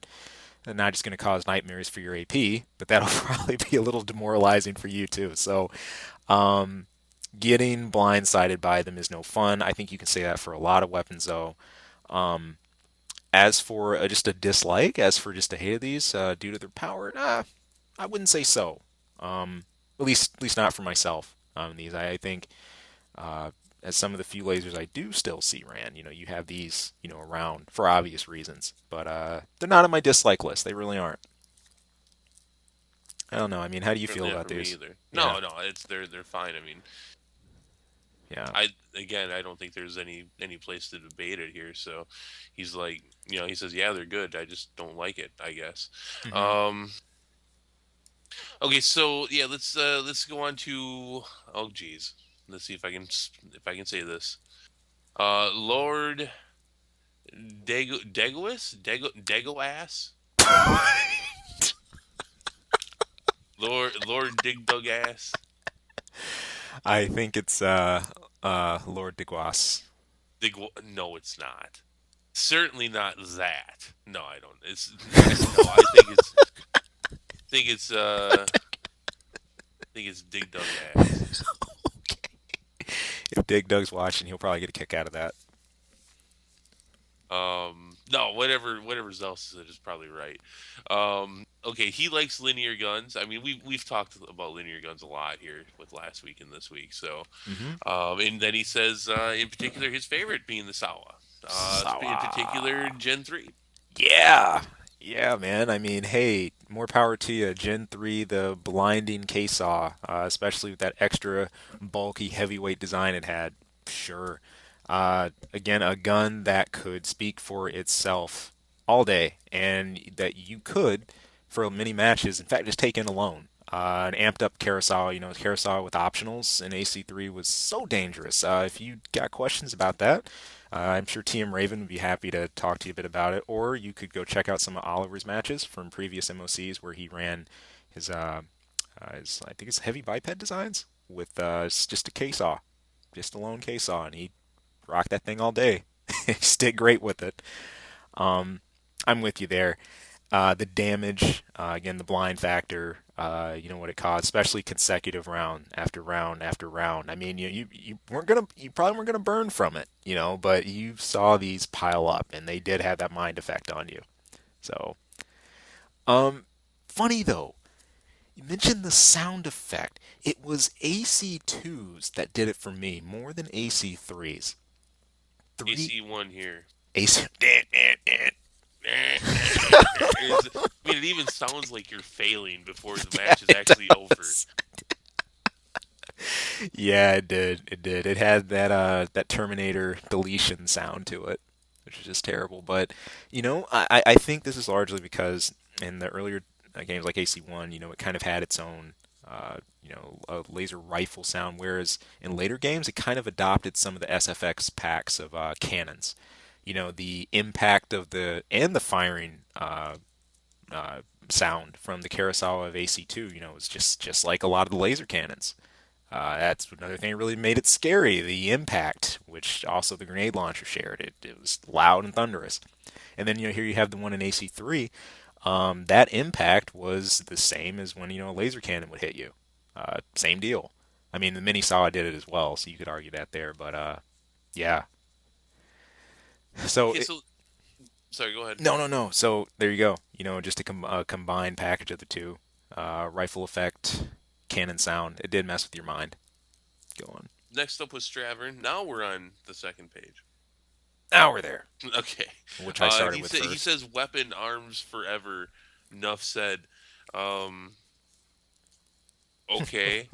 Speaker 1: not just gonna cause nightmares for your AP, but that'll probably be a little demoralizing for you too. So, um, getting blindsided by them is no fun. I think you can say that for a lot of weapons, though. Um, as for just a dislike, as for just a hate of these due to their power, I wouldn't say so. At least not for myself. These I think uh, as some of the few lasers I do still see ran. You have these, around for obvious reasons, but they're not on my dislike list. They really aren't. I don't know. I mean, how do you feel
Speaker 2: Certainly not
Speaker 1: about
Speaker 2: for me
Speaker 1: these?
Speaker 2: either.
Speaker 1: Yeah,
Speaker 2: No, it's they're fine. I mean,
Speaker 1: yeah.
Speaker 2: I don't think there's any place to debate it here. So he's like, he says, yeah, they're good. I just don't like it, I guess.
Speaker 1: Hmm.
Speaker 2: Um, okay, so yeah, let's go on to, oh geez, let's see if I can say this. Lord Degoas, Lord Dig Dug Ass.
Speaker 1: I think it's Lord Deguas.
Speaker 2: No, it's not. Certainly not that. No, I don't. No. Think it's think it's Dig Dug ass.
Speaker 1: If Dig Dug's watching, he'll probably get a kick out of that.
Speaker 2: No, whatever Zell said is probably right. Okay, he likes linear guns. I mean, we've talked about linear guns a lot here with last week and this week. So,
Speaker 1: Mm-hmm.
Speaker 2: and then he says, in particular, his favorite being the Sawa. In particular,
Speaker 1: Sawa.
Speaker 2: Gen 3.
Speaker 1: Yeah. Yeah, man. I mean, hey, more power to you. Gen 3, the blinding K-Saw, especially with that extra bulky heavyweight design it had. Sure. Again, a gun that could speak for itself all day, and that you could, for many matches, in fact, just take in alone. An amped up Carousel, Carousel with optionals in AC3 was so dangerous. If you got questions about that, I'm sure TM Raven would be happy to talk to you a bit about it, or you could go check out some of Oliver's matches from previous MOCs where he ran his, I think it's heavy biped designs with just a K-Saw, just a lone K-Saw, and he rocked that thing all day. He did great with it. Um, I'm with you there. The damage, again, the blind factor, what it caused, especially consecutive round after round after round. I mean, you probably weren't gonna burn from it, but you saw these pile up, and they did have that mind effect on you. So, funny though, you mentioned the sound effect. It was AC2s that did it for me more than AC3s. Three
Speaker 2: AC1 here.
Speaker 1: AC.
Speaker 2: I mean, it even sounds like you're failing before the
Speaker 1: Yeah,
Speaker 2: match is
Speaker 1: it
Speaker 2: actually over.
Speaker 1: does. Yeah, it did. It did. It had that Terminator deletion sound to it, which is just terrible. But I think this is largely because in the earlier games like AC1, it kind of had its own a laser rifle sound, whereas in later games it kind of adopted some of the SFX packs of cannons. The impact of the firing sound from the carousel of AC2, was just like a lot of the laser cannons. That's another thing that really made it scary. The impact, which also the grenade launcher shared, it was loud and thunderous. And then here you have the one in AC3. That impact was the same as when a laser cannon would hit you. Same deal. I mean, the mini saw did it as well, so you could argue that there. But yeah. So
Speaker 2: Okay, so sorry, go ahead.
Speaker 1: no, no, no. So there you go. Just a combined package of the two. Rifle effect, cannon sound. It did mess with your mind. Go on.
Speaker 2: Next up was Stravern. Now we're on the second page.
Speaker 1: Now we're there,
Speaker 2: Okay.
Speaker 1: which I started with
Speaker 2: He
Speaker 1: first.
Speaker 2: says weapon arms forever. Enough said. Um. Okay.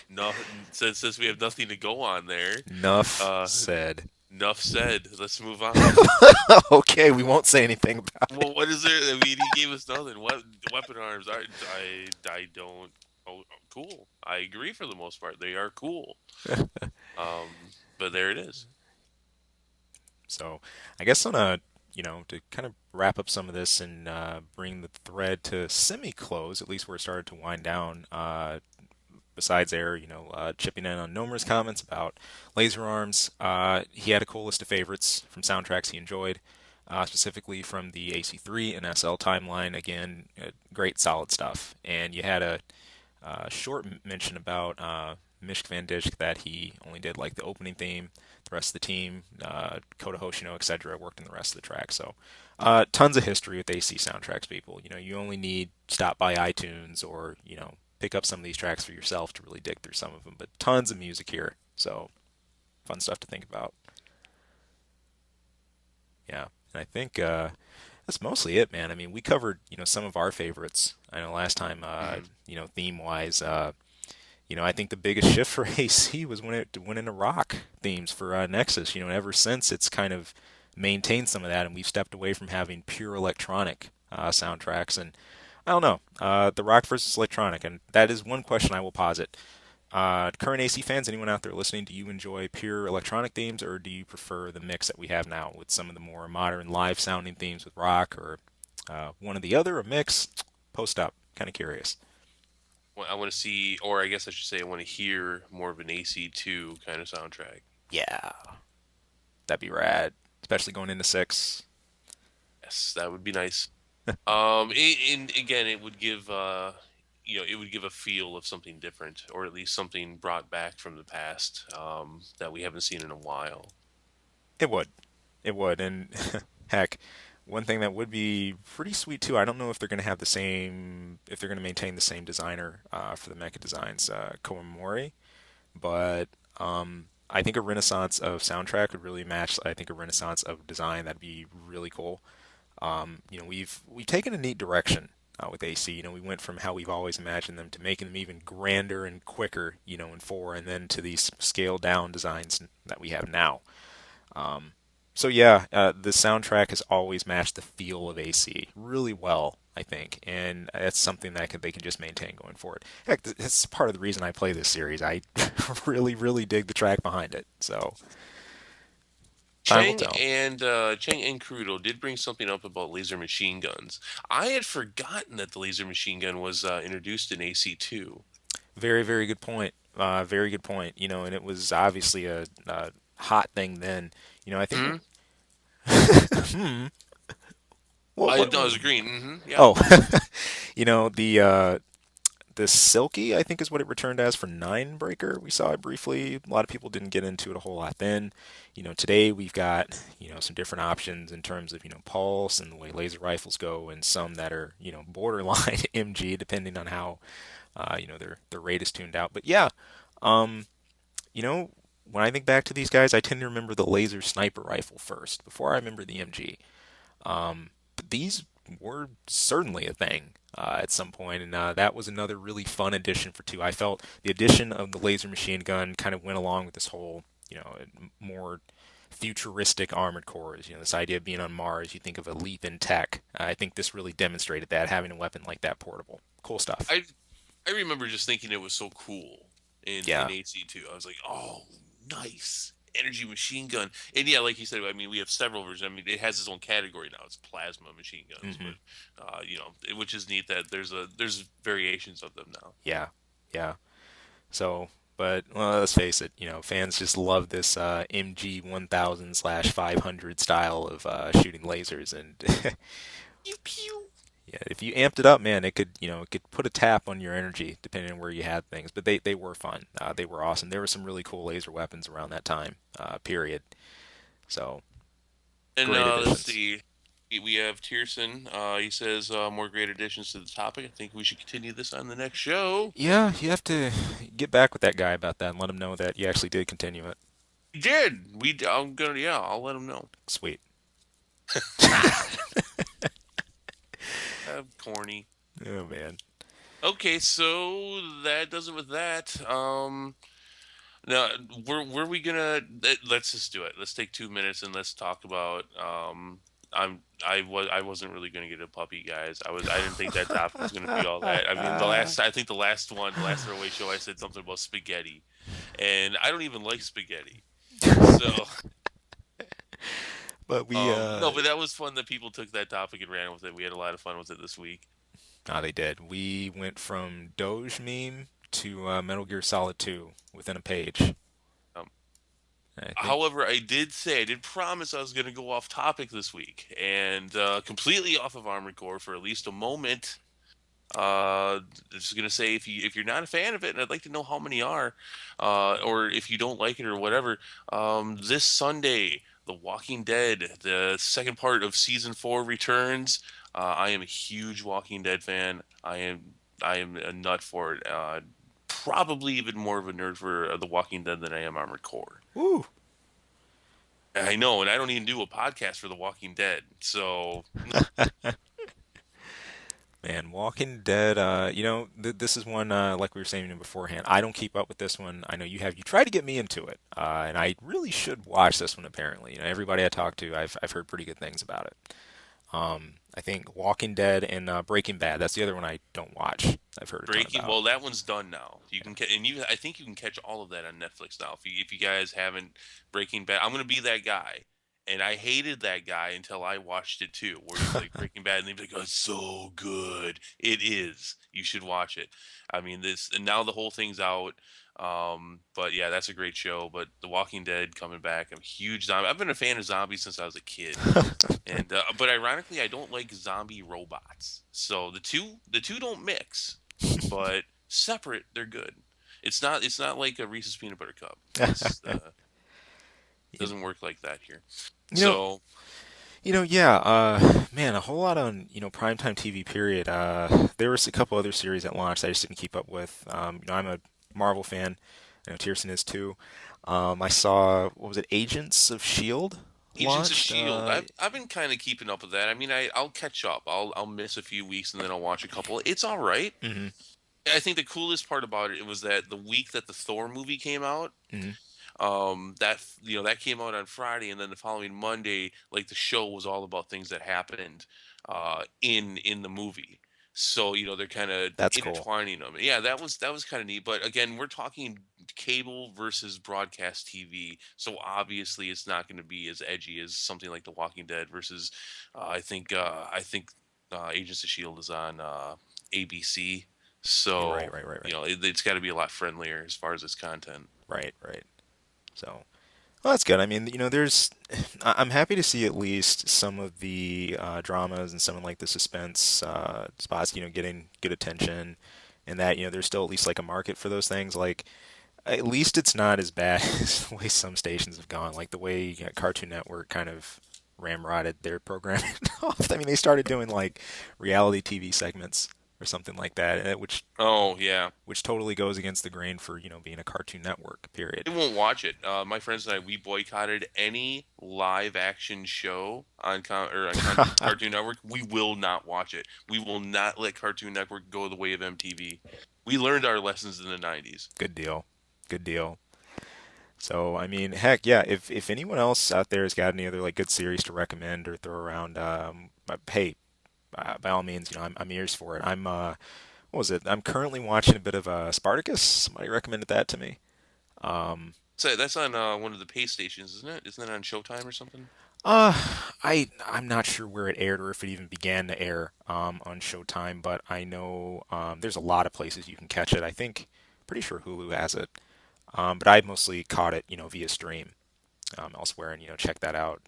Speaker 2: No. Since we have nothing to go on there.
Speaker 1: Enough
Speaker 2: Uh.
Speaker 1: said.
Speaker 2: Enough said. Let's move on.
Speaker 1: Okay, we won't say anything about it.
Speaker 2: Well, what is there? I mean, he gave us nothing. What weapon arms? I don't. Oh, cool. I agree for the most part. They are cool. But there it is.
Speaker 1: So, I guess to kind of wrap up some of this and bring the thread to semi-close, at least where it started to wind down. Besides there, chipping in on Nomer's comments about laser arms, he had a cool list of favorites from soundtracks he enjoyed, specifically from the AC3 and SL timeline. Again, great solid stuff. And you had a short mention about Mishk Van Dijk that he only did like the opening theme. The rest of the team, Kota Hoshino, etc., worked in the rest of the track. So, tons of history with AC soundtracks, people. You only need stop by iTunes or pick up some of these tracks for yourself to really dig through some of them. But tons of music here, so fun stuff to think about. Yeah, and I think that's mostly it, man. I mean, we covered some of our favorites. I know last time,
Speaker 2: Hmm.
Speaker 1: theme wise, I think the biggest shift for AC was when it went into rock themes for Nexus. And ever since it's kind of maintained some of that, and we've stepped away from having pure electronic soundtracks. And I don't know, the rock versus electronic, and that is one question I will posit. Current AC fans, anyone out there listening, do you enjoy pure electronic themes, or do you prefer the mix that we have now with some of the more modern live sounding themes with rock, or one or the other, a mix? Post up. Kind of curious.
Speaker 2: Well, I want to see, or I guess I should say, I want to hear more of an AC2 kind of soundtrack.
Speaker 1: Yeah, that'd be rad. especially going into six.
Speaker 2: Yes, that would be nice. And again, it would give it would give a feel of something different, or at least something brought back from the past that we haven't seen in a while.
Speaker 1: It would. It would. And heck, one thing that would be pretty sweet too. I don't know if they're going to have the same, if they're going to maintain the same designer for the mecha designs, Kawamori, but I think a renaissance of soundtrack would really match. I think a renaissance of design that'd be really cool. We've taken a neat direction with AC. We went from how we've always imagined them to making them even grander and quicker. In four, and then to these scaled down designs that we have now. So yeah, the soundtrack has always matched the feel of AC really well, I think, and that's something that they can just maintain going forward. Heck, that's part of the reason I play this series. I really, really dig the track behind it. So time will tell.
Speaker 2: Chang and Crudo did bring something up about laser machine guns. I had forgotten that the laser machine gun was introduced in AC2.
Speaker 1: Very, very good point. Very good point. And it was obviously a hot thing then. I think.
Speaker 2: Hmm.
Speaker 1: Hmm. What?
Speaker 2: I
Speaker 1: What?
Speaker 2: no, it was green. Yeah.
Speaker 1: Oh, the Silky, I think is what it returned as for Nine Breaker. We saw it briefly. A lot of people didn't get into it a whole lot then. Today we've got, some different options in terms of, pulse and the way laser rifles go, and some that are, borderline MG, depending on how, their rate is tuned out. But yeah, um, you know, when I think back to these guys, I tend to remember the laser sniper rifle first, before I remember the MG. But these were certainly a thing at some point, and that was another really fun addition for two. I felt the addition of the laser machine gun kind of went along with this whole, more futuristic armored cores. This idea of being on Mars, you think of a leap in tech. I think this really demonstrated that, having a weapon like that portable. Cool stuff.
Speaker 2: I I remember just thinking it was so cool in
Speaker 1: Yeah.
Speaker 2: AC2. I was like, oh, nice energy machine gun. And yeah, like you said, I mean, we have several versions. I mean, it has its own category now. It's plasma machine guns,
Speaker 1: Hmm.
Speaker 2: but which is neat that there's variations of them now.
Speaker 1: Yeah. Yeah. So, but well, let's face it, fans just love this MG 1000 slash 500 style of shooting lasers, and
Speaker 2: Pew pew.
Speaker 1: yeah, if you amped it up, man, it could put a tap on your energy depending on where you had things. But they were fun. They were awesome. There were some really cool laser weapons around that time period. So
Speaker 2: And
Speaker 1: great
Speaker 2: let's
Speaker 1: additions.
Speaker 2: see. We have Tierson. He says more great additions to the topic. I think we should continue this on the next show.
Speaker 1: Yeah, you have to get back with that guy about that and let him know that you actually did continue it.
Speaker 2: We did. I'm gonna. Yeah, I'll let him know.
Speaker 1: Sweet.
Speaker 2: Corny.
Speaker 1: Oh man.
Speaker 2: Okay, so that does it with that. Now, were we gonna? Let's just do it. Let's take 2 minutes and let's talk about. I wasn't really gonna get a puppy, guys. I didn't think that topic was gonna be all that. I mean, I think the last throwaway show, I said something about spaghetti, and I don't even like spaghetti. So,
Speaker 1: But we
Speaker 2: no, but that was fun that people took that topic and ran with it. We had a lot of fun with it this week.
Speaker 1: they did. We went from Doge meme to Metal Gear Solid 2 within a page.
Speaker 2: Um,
Speaker 1: I think.
Speaker 2: However, I did promise I was going to go off topic this week and completely off of Armored Core for at least a moment. Just gonna say if you're not a fan of it, and I'd like to know how many are, or if you don't like it or whatever. This Sunday, The Walking Dead, the second part of season 4 returns. I am a huge Walking Dead fan. I am a nut for it. Probably even more of a nerd for The Walking Dead than I am Armored Core.
Speaker 1: Woo!
Speaker 2: I know, and I don't even do a podcast for The Walking Dead, so
Speaker 1: Man, Walking Dead. This is one like we were saying beforehand. I don't keep up with this one. I know you have. You tried to get me into it, and I really should watch this one. Apparently, everybody I talk to, I've heard pretty good things about it. I think Walking Dead and Breaking Bad. That's the other one I don't watch. I've heard a ton
Speaker 2: Breaking.
Speaker 1: about.
Speaker 2: Well, that one's done now. You can and you. I think you can catch all of that on Netflix now. If you guys haven't Breaking Bad, I'm gonna be that guy. And I hated that guy until I watched it too, where he's like Breaking Bad, and they'd be like, "Oh, it's so good." It is. You should watch it. I mean, this and now the whole thing's out. But yeah, that's a great show. But The Walking Dead coming back, I'm a huge zombie. I've been a fan of zombies since I was a kid. And but ironically, I don't like zombie robots. So the two don't mix, but separate they're good. It's not like a Reese's peanut butter cup. It's
Speaker 1: You,
Speaker 2: doesn't work like that here.
Speaker 1: you know,
Speaker 2: So
Speaker 1: yeah, man, a whole lot on, primetime TV period. There was a couple other series that launched I just didn't keep up with. I'm a Marvel fan. I know Tierson is too. I saw, what was it, Agents of Shield
Speaker 2: Agents of
Speaker 1: launched.
Speaker 2: Shield, I've been kind of keeping up with that. I mean, I'll catch up. I'll miss a few weeks and then I'll watch a couple. It's all right.
Speaker 1: Hmm.
Speaker 2: I think the coolest part about it was that the week that the Thor movie came out,
Speaker 1: Hmm.
Speaker 2: that that came out on Friday, and then the following Monday, like the show was all about things that happened in the movie. So they're kind of
Speaker 1: That's cool.
Speaker 2: intertwining them. Yeah, that was kind of neat. But again, we're talking cable versus broadcast TV, so obviously it's not going to be as edgy as something like The Walking Dead versus I think Agents of Shield is on ABC.
Speaker 1: You're right,
Speaker 2: So
Speaker 1: right, right, right,
Speaker 2: it's got to be a lot friendlier as far as its content.
Speaker 1: right, right. So, well, that's good. I mean, I'm happy to see at least some of the dramas and some of like the suspense spots, getting good attention, and that, there's still at least like a market for those things. Like, at least it's not as bad as the way some stations have gone, like the way Cartoon Network kind of ramrodded their programming off. I mean, they started doing like reality TV segments or something like that,
Speaker 2: Oh yeah,
Speaker 1: which totally goes against the grain for being a Cartoon Network. Period.
Speaker 2: I won't watch it. My friends and I we boycotted any live action show on Cartoon Network. We will not watch it. We will not let Cartoon Network go the way of MTV. We learned our lessons in the '90s.
Speaker 1: Good deal. Good deal. So, I mean, heck, yeah. If anyone else out there has got any other like good series to recommend or throw around, hey, by all means, I'm ears for it. What was it? I'm currently watching a bit of Spartacus. Somebody recommended that to me. Um,
Speaker 2: So that's on one of the pay stations, isn't it? Isn't that on Showtime or something?
Speaker 1: uh, I'm not sure where it aired or if it even began to air on Showtime, but I know there's a lot of places you can catch it. Pretty sure Hulu has it. But I mostly caught it, via stream elsewhere, and check that out.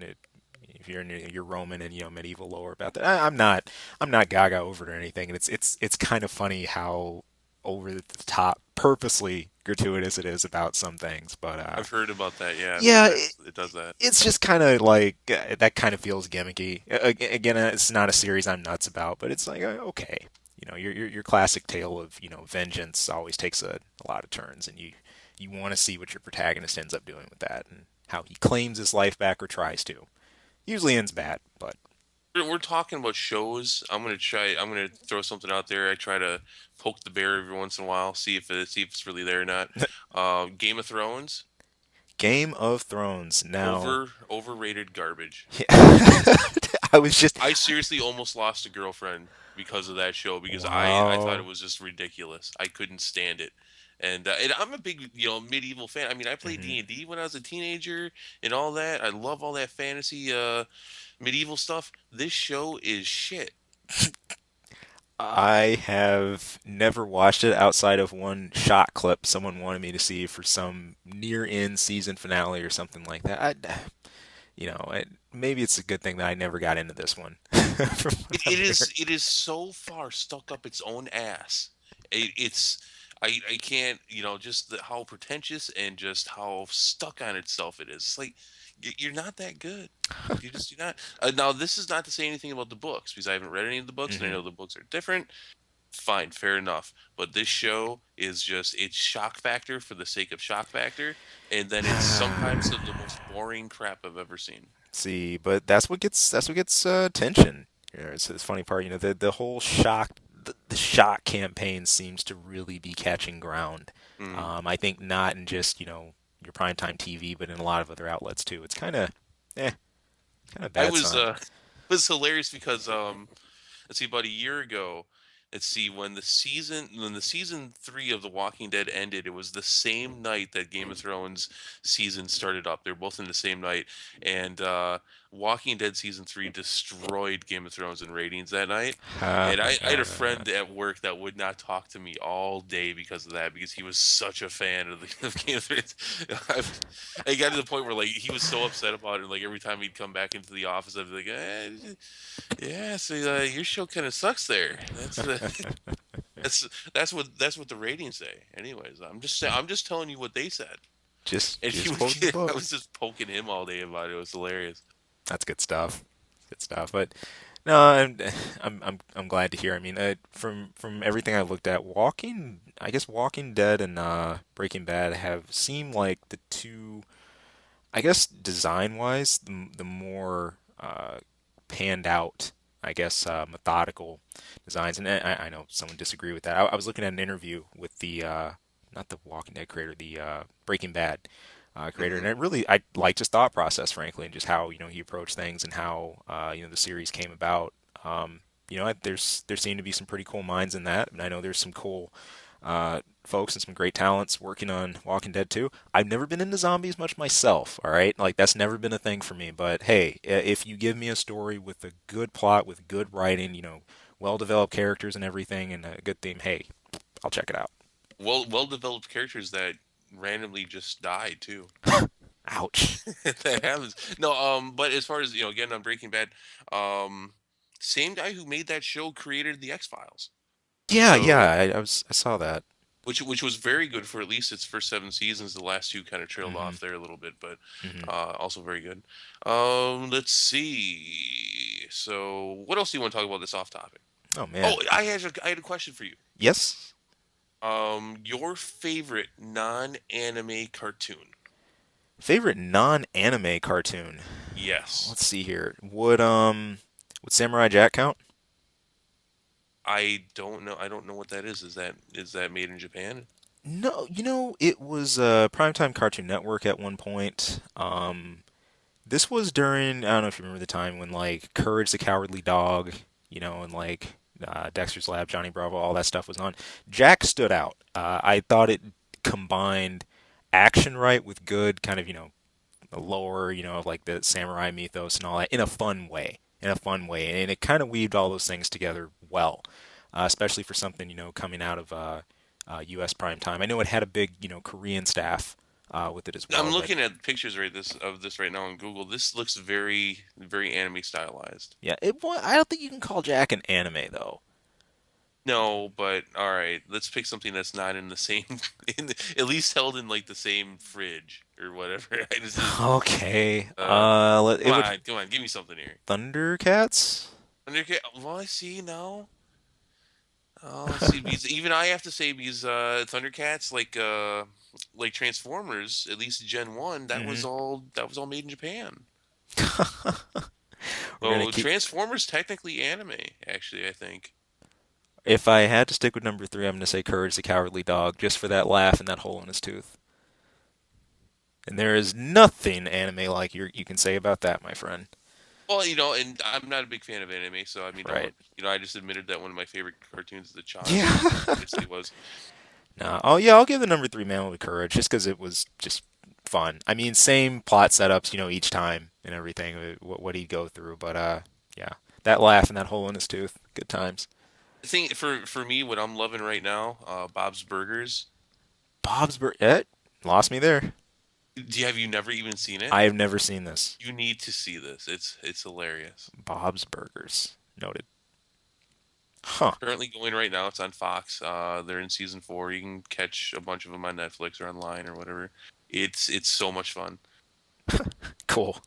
Speaker 1: If you're Roman and medieval lore about that, I'm not gaga over it or anything, and it's kind of funny how over the top, purposely gratuitous it is about some things. But
Speaker 2: I've heard about that. Yeah, I've heard
Speaker 1: yeah,
Speaker 2: that it does that.
Speaker 1: it's just kind of like that kind of feels gimmicky. Again, it's not a series I'm nuts about, but it's like okay, your classic tale of vengeance always takes a lot of turns, and you want to see what your protagonist ends up doing with that, and how he claims his life back or tries to. Usually ends bad, but
Speaker 2: We're talking about shows. I'm gonna try. I'm gonna throw something out there. I try to poke the bear every once in a while, see if it's really there or not. Game of Thrones,
Speaker 1: Game of Thrones now.
Speaker 2: overrated garbage.
Speaker 1: I was just
Speaker 2: I seriously almost lost a girlfriend because of that show because I thought it
Speaker 1: wow.
Speaker 2: was just ridiculous. I couldn't stand it. And I'm a big medieval fan. I mean, I played
Speaker 1: Hmm.
Speaker 2: D&D when I was a teenager and all that. I love all that fantasy medieval stuff. This show is shit.
Speaker 1: I have never watched it outside of one shot clip someone wanted me to see for some near end season finale or something like that. Maybe it's a good thing that I never got into this one. From what
Speaker 2: It,
Speaker 1: I'm
Speaker 2: it is
Speaker 1: hearing.
Speaker 2: it is so far stuck up its own ass. It's I can't just how pretentious and just how stuck on itself it is. It's like you're not that good. You're not. Now this is not to say anything about the books because I haven't read any of the books and I
Speaker 1: Hmm.
Speaker 2: know the books are different. Fine, fair enough. But this show is just it's shock factor for the sake of shock factor, and then it's sometimes the most boring crap I've ever seen.
Speaker 1: See, but that's what gets tension. It's the funny part. The whole the shock campaign seems to really be catching ground.
Speaker 2: Mm.
Speaker 1: I think not in just your primetime TV, but in a lot of other outlets too. It's kind of
Speaker 2: I
Speaker 1: bad
Speaker 2: was
Speaker 1: sign.
Speaker 2: it was hilarious because let's see, about a year ago, let's see, when the season 3 of The Walking Dead ended, it was the same night that Game of Thrones season started up. They're both in the same night, and Walking Dead season 3 destroyed Game of Thrones in ratings that night,
Speaker 1: Ha,
Speaker 2: and I had a
Speaker 1: ha.
Speaker 2: friend at work that would not talk to me all day because of that, because he was such a fan of the of Game of Thrones. I got to the point where like he was so upset about it. Like every time he'd come back into the office, I'd be like, "Yeah, so your show kind of sucks there." That's that's what the ratings say. Anyways, I'm just telling you what they said. And he
Speaker 1: Just
Speaker 2: would
Speaker 1: quoting the
Speaker 2: I
Speaker 1: book.
Speaker 2: was just poking him all day about it. It was hilarious.
Speaker 1: That's good stuff. Good stuff. But no, I'm glad to hear. I mean, from everything I looked at, I guess Walking Dead and Breaking Bad have seemed like the two. I guess design wise, the more panned out, I guess, methodical designs. And I know someone disagree with that. I was looking at an interview with the not the Walking Dead creator, the Breaking Bad creator,
Speaker 2: Hmm.
Speaker 1: and I liked his thought process, frankly, and just how he approached things and how the series came about. There seem to be some pretty cool minds in that, and I know there's some cool folks and some great talents working on Walking Dead too. I've never been into zombies much myself, all right? Like that's never been a thing for me, but hey, if you give me a story with a good plot, with good writing, well-developed characters and everything and a good theme, hey, I'll check it out.
Speaker 2: Well developed characters that randomly just died too.
Speaker 1: Ouch.
Speaker 2: That happens. No, but as far as again on Breaking Bad, um, same guy who made that show created the X Files.
Speaker 1: Yeah, yeah,
Speaker 2: So
Speaker 1: I saw that.
Speaker 2: which was very good for at least its first 7 seasons. The last two kind of trailed
Speaker 1: Hmm.
Speaker 2: off there a little bit, but
Speaker 1: Hmm.
Speaker 2: also very good. Let's see. So what else do you want to talk about this off topic?
Speaker 1: Oh
Speaker 2: Oh,
Speaker 1: man.
Speaker 2: I had a question for you.
Speaker 1: Yes.
Speaker 2: Your favorite non-anime cartoon?
Speaker 1: Favorite non-anime cartoon.
Speaker 2: Yes.
Speaker 1: Let's see here. Would Samurai Jack count?
Speaker 2: I don't know. I don't know what that is. Is that made in Japan?
Speaker 1: No, it was primetime Cartoon Network at one point. This was during, I don't know if you remember the time when like Courage the Cowardly Dog, and like Dexter's Lab, Johnny Bravo, all that stuff was on. Jack stood out. I thought it combined action right with good kind of, the lore, of like the samurai mythos and all that in a fun way. In a fun way. And it kind of weaved all those things together well, especially for something, coming out of U.S. prime time. I know it had a big, Korean staff with it as
Speaker 2: I'm
Speaker 1: well, but
Speaker 2: looking at pictures of this right now on Google. This looks very anime stylized.
Speaker 1: yeah, I don't think you can call Jack an anime though.
Speaker 2: No, but all right, let's pick something that's not in the same, at least held in like the same fridge or whatever. I just
Speaker 1: Okay.
Speaker 2: come
Speaker 1: It would
Speaker 2: on, come on, give me something here.
Speaker 1: Thundercats?
Speaker 2: Okay, well, I see now. Oh, see, because even I have to say because Thundercats, like Transformers, at least Gen 1,
Speaker 1: Hmm.
Speaker 2: that was all made in Japan.
Speaker 1: We're gonna
Speaker 2: So
Speaker 1: keep.
Speaker 2: Transformers technically anime, actually, I think.
Speaker 1: If I had to stick with number three, I'm gonna say Courage the Cowardly Dog, just for that laugh and that hole in his tooth. And there is nothing anime like you can say about that, my friend.
Speaker 2: Well, and I'm not a big fan of anime, so I mean,
Speaker 1: Right.
Speaker 2: don't, I just admitted that one of my favorite cartoons as a child
Speaker 1: Yeah.
Speaker 2: obviously was.
Speaker 1: No. Oh yeah, I'll give the number three Man with Courage just because it was just fun. I mean, same plot setups, each time and everything. What he'd go through, but yeah, that laugh and that hole in his tooth, good times.
Speaker 2: The thing for me, what I'm loving right now, Bob's Burgers.
Speaker 1: Lost me there.
Speaker 2: Have you never even seen it?
Speaker 1: I have never seen this.
Speaker 2: You need to see this. It's hilarious.
Speaker 1: Bob's Burgers. Noted. Huh.
Speaker 2: Currently going right now. It's on Fox. They're in season 4. You can catch a bunch of them on Netflix or online or whatever. It's so much fun.
Speaker 1: Cool.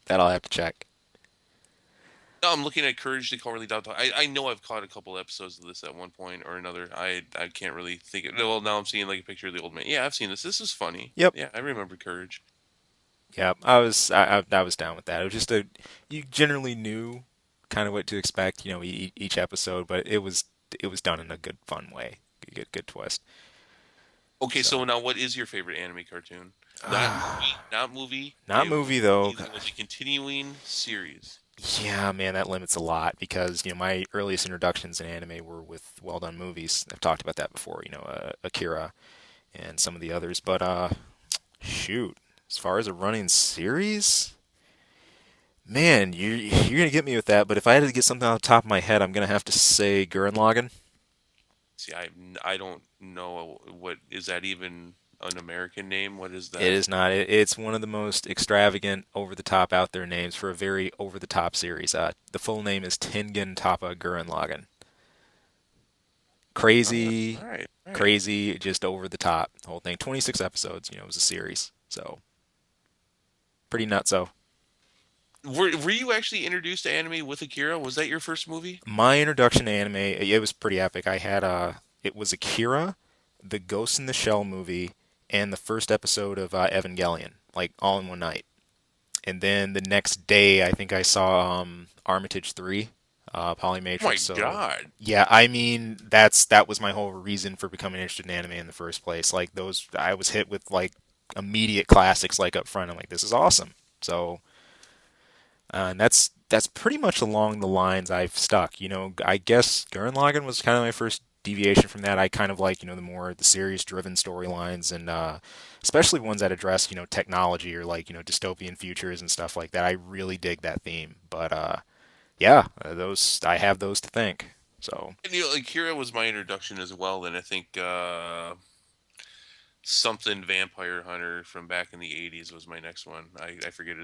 Speaker 1: That I'll have to check.
Speaker 2: No, I'm looking at Courage the Cowardly Dog. I know I've caught a couple episodes of this at one point or another. I can't really think of. Well, now I'm seeing like a picture of the old man. Yeah, I've seen this. This is funny.
Speaker 1: Yep.
Speaker 2: Yeah, I remember Courage.
Speaker 1: Yep. I was down with that. It was just you generally knew kind of what to expect, each episode, but it was done in a good fun way. Good twist.
Speaker 2: Okay,
Speaker 1: So,
Speaker 2: so now what is your favorite anime cartoon? Not movie, not movie.
Speaker 1: not movie though.
Speaker 2: It was a continuing series.
Speaker 1: Yeah, man, that limits a lot because my earliest introductions in anime were with well done movies. I've talked about that before, Akira and some of the others. But shoot, as far as a running series, Man, you're gonna get me with that, but if I had to get something off the top of my head, I'm gonna have to say Gurren Lagann.
Speaker 2: See, I don't know what is that even an American name? What is
Speaker 1: It
Speaker 2: that?
Speaker 1: is not. It's one of the most extravagant, over the top, out there names for a very over the top series. The full name is Tengen Toppa Gurren Lagann.
Speaker 2: All right,
Speaker 1: Crazy,
Speaker 2: all right, all right.
Speaker 1: crazy, just over the top. The whole thing. 26 episodes. It was a series, so pretty nutso.
Speaker 2: Were you actually introduced to anime with Akira? Was that your first movie?
Speaker 1: My introduction to anime, it was pretty epic. It was Akira, the Ghost in the Shell movie, and the first episode of Evangelion, like all in one night. And then the next day, I think I saw Armitage 3,
Speaker 2: Oh my
Speaker 1: Polymatrix. So
Speaker 2: God.
Speaker 1: yeah, I mean that was my whole reason for becoming interested in anime in the first place. Like those, I was hit with like immediate classics like up front. I'm like, this is awesome. So and that's pretty much along the lines I've stuck. I guess Gurren Lagann was kind of my first deviation from that. I kind of like the more the series driven storylines and especially ones that address technology or like dystopian futures and stuff like that. I really dig that theme. But yeah, those I have those to thank. So
Speaker 2: And, Akira was my introduction as well. And I think something Vampire Hunter from back in the '80s was my next one. I forget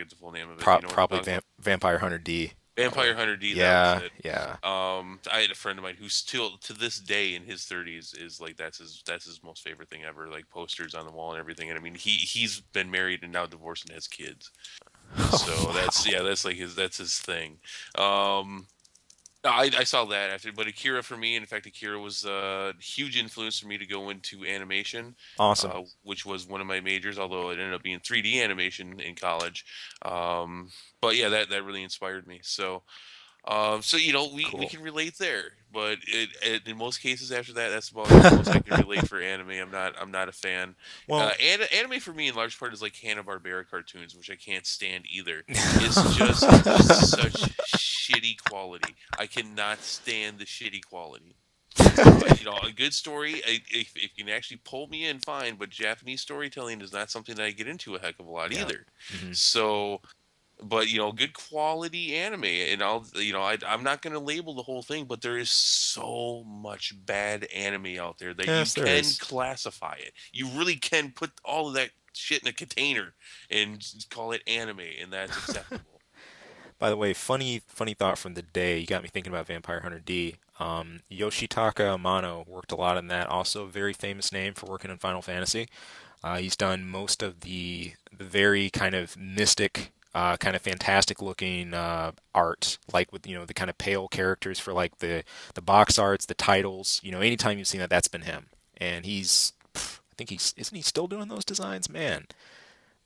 Speaker 2: the full name of it. Do you know what I'm
Speaker 1: probably
Speaker 2: talking about?
Speaker 1: Vampire Hunter D.
Speaker 2: Vampire
Speaker 1: Probably.
Speaker 2: Hunter D. That was
Speaker 1: Yeah,
Speaker 2: it.
Speaker 1: yeah.
Speaker 2: I had a friend of mine who still to this day in his 30s is like that's his most favorite thing ever. Like posters on the wall and everything. And I mean he's been married and now divorced and has kids.
Speaker 1: Oh
Speaker 2: So that's
Speaker 1: wow.
Speaker 2: yeah, that's his thing. Um, I saw that after, but Akira for me, in fact, Akira was a huge influence for me to go into animation,
Speaker 1: Awesome.
Speaker 2: which was one of my majors. Although it ended up being 3D animation in college, um, but yeah, that really inspired me. So we
Speaker 1: Cool.
Speaker 2: can relate there, but in most cases after that, that's about the most I can relate for anime. I'm not a fan.
Speaker 1: Well,
Speaker 2: Anime for me in large part is like Hanna Barbera cartoons, which I can't stand either. It's just such shitty quality. I cannot stand the shitty quality. A good story, if you can actually pull me in, fine. But Japanese storytelling is not something that I get into a heck of a lot
Speaker 1: yeah.
Speaker 2: either.
Speaker 1: Hmm.
Speaker 2: So but good quality anime, and I'm not going to label the whole thing, but there is so much bad anime out there that you
Speaker 1: Yes, there
Speaker 2: can
Speaker 1: is.
Speaker 2: classify it. You really can put all of that shit in a container and call it anime, and that's acceptable.
Speaker 1: By the way, funny thought from the day. You got me thinking about Vampire Hunter D. Yoshitaka Amano worked a lot in that. Also, a very famous name for working on Final Fantasy. He's done most of the very kind of mystic, kind of fantastic looking art, like with the kind of pale characters for like the box arts, the titles. Anytime you've seen that, that's been him. And I think he's isn't he still doing those designs, man?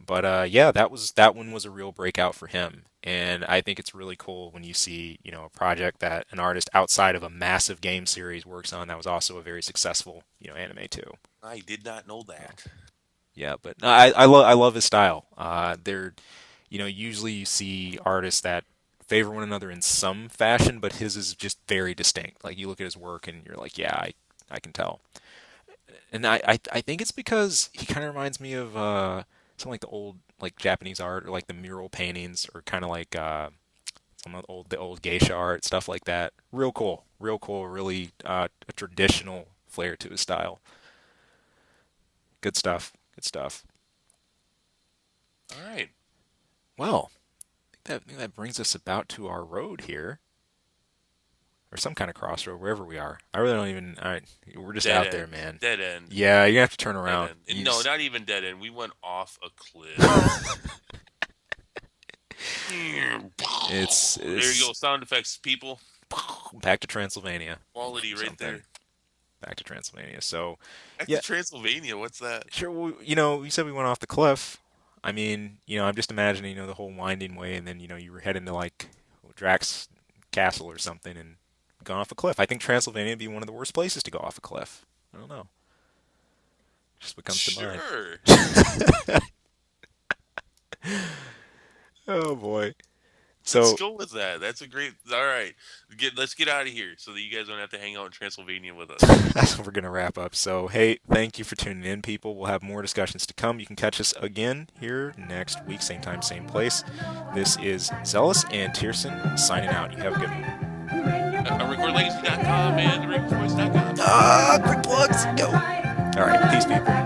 Speaker 1: But yeah, that one was a real breakout for him, and I think it's really cool when you see a project that an artist outside of a massive game series works on that was also a very successful anime too.
Speaker 2: I did not know
Speaker 1: So,
Speaker 2: that.
Speaker 1: yeah, but no, I love his style. They're usually you see artists that favor one another in some fashion, but his is just very distinct. Like you look at his work and you're like, yeah, I can tell. And I think it's because he kind of reminds me of some like the old like Japanese art or like the mural paintings or kind of like some of the old geisha art stuff like that. Real cool, really a traditional flair to his style. Good stuff, good stuff.
Speaker 2: All right.
Speaker 1: Well, I think that brings us about to our road here, or some kind of crossroad wherever we are. I really don't even. We're just
Speaker 2: Dead
Speaker 1: out there,
Speaker 2: end.
Speaker 1: man.
Speaker 2: Dead end.
Speaker 1: Yeah, you're gonna have to turn
Speaker 2: Dead
Speaker 1: around.
Speaker 2: end. And
Speaker 1: You
Speaker 2: no,
Speaker 1: just
Speaker 2: not even dead end. We went off a cliff. There you
Speaker 1: it's
Speaker 2: go. Sound effects, people.
Speaker 1: back to Transylvania or
Speaker 2: Quality right
Speaker 1: something.
Speaker 2: there.
Speaker 1: Back to Transylvania. So,
Speaker 2: Back to
Speaker 1: yeah,
Speaker 2: Transylvania. What's that?
Speaker 1: sure. Well, you said we went off the cliff. I mean, I'm just imagining, the whole winding way, and then, you were heading to like Drax Castle or something, and gone off a cliff. I think Transylvania would be one of the worst places to go off a cliff. I don't know. Just what comes to mind.
Speaker 2: Sure.
Speaker 1: Oh boy.
Speaker 2: Let's
Speaker 1: So
Speaker 2: go with that. That's a great. All right, let's get out of here so that you guys don't have to hang out in Transylvania with us.
Speaker 1: we're gonna wrap up. So hey, thank you for tuning in, people. We'll have more discussions to come. You can catch us again here next week, same time, same place. This is Zealous and Tierson signing out. You have a good one.
Speaker 2: Recordlegacy.com and RecordVoice.com.
Speaker 1: Ah, quick plugs. Go. All right, peace, people.